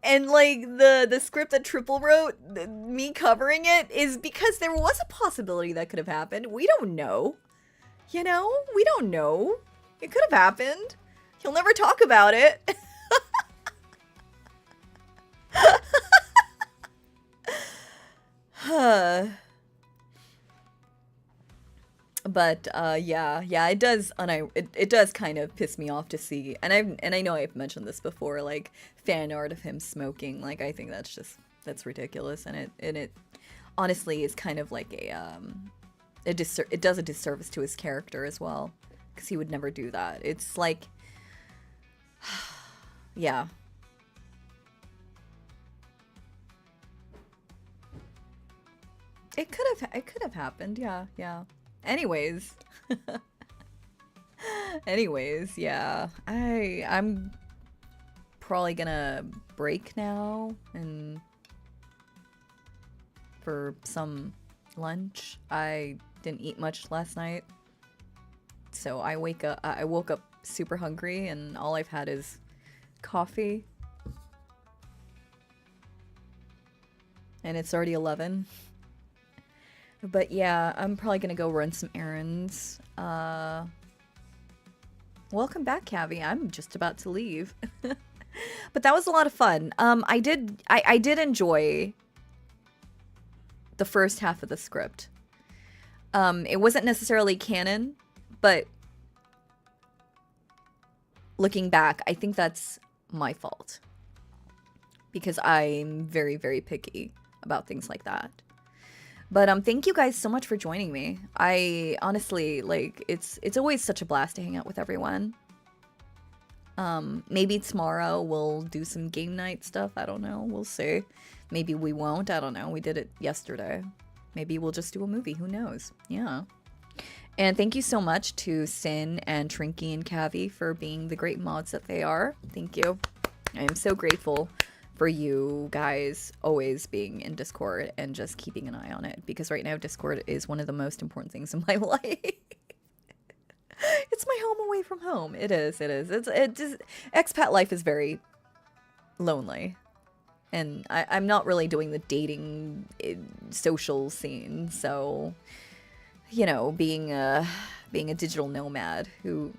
And like the script that Triple wrote, me covering it, is because there was a possibility that could have happened. We don't know. You know? We don't know. It could have happened. He'll never talk about it. But yeah, it does, and it does kind of piss me off to see, and I know I've mentioned this before, like fan art of him smoking. Like, I think that's ridiculous, and it honestly is kind of like it does a disservice to his character as well, because he would never do that. It's like, yeah. It could have happened. Yeah. Anyways. Anyways, yeah. I'm probably gonna break now and for some lunch. I didn't eat much last night. So I woke up super hungry, and all I've had is coffee. And it's already 11. But yeah, I'm probably gonna go run some errands. Welcome back, Cavi. I'm just about to leave. But that was a lot of fun. I did enjoy the first half of the script. It wasn't necessarily canon, but looking back, I think that's my fault. Because I'm very, very picky about things like that. But thank you guys so much for joining me. I honestly, like, it's always such a blast to hang out with everyone. Maybe tomorrow we'll do some game night stuff. I don't know. We'll see. Maybe we won't. I don't know. We did it yesterday. Maybe we'll just do a movie. Who knows? Yeah. And thank you so much to Sin and Trinky and Cavi for being the great mods that they are. Thank you. I am so grateful for you guys always being in Discord and just keeping an eye on it, because right now Discord is one of the most important things in my life. It's my home away from home. It is. Expat life is very lonely, and I'm not really doing the dating social scene, so you know, being a digital nomad who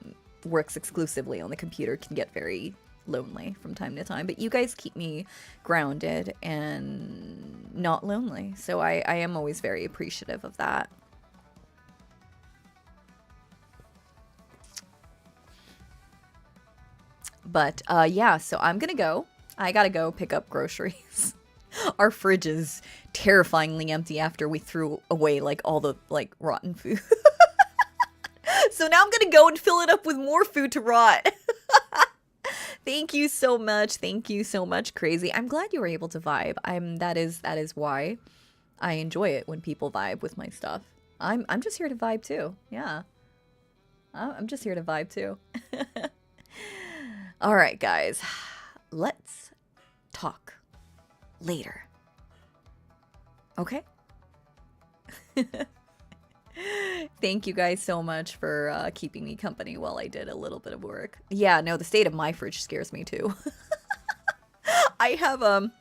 works exclusively on the computer can get very lonely from time to time. But you guys keep me grounded and not lonely. So I am always very appreciative of that. But yeah, so I'm gonna go. I gotta go pick up groceries. Our fridge is terrifyingly empty after we threw away like all the like rotten food. So now I'm gonna go and fill it up with more food to rot. Thank you so much. Thank you so much, Crazy. I'm glad you were able to vibe. That is why I enjoy it when people vibe with my stuff. I'm just here to vibe too. Yeah. I'm just here to vibe too. All right, guys. Let's talk later. Okay? Thank you guys so much for keeping me company while I did a little bit of work. Yeah, no, the state of my fridge scares me too. I have a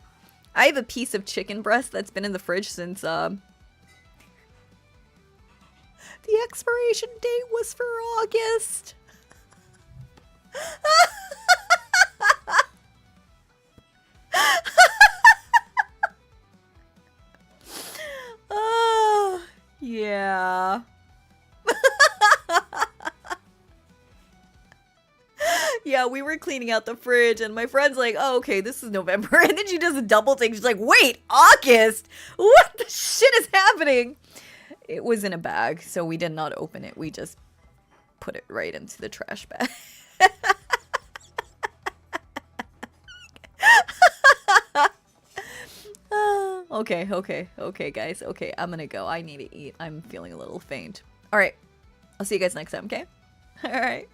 piece of chicken breast that's been in the fridge since the expiration date was for August. Oh, yeah. Yeah, we were cleaning out the fridge, and my friend's like, oh, okay, this is November. And then she does a double take. She's like, wait, August? What the shit is happening? It was in a bag, so we did not open it. We just put it right into the trash bag. Okay, guys. Okay, I'm gonna go. I need to eat. I'm feeling a little faint. All right. I'll see you guys next time, okay? All right.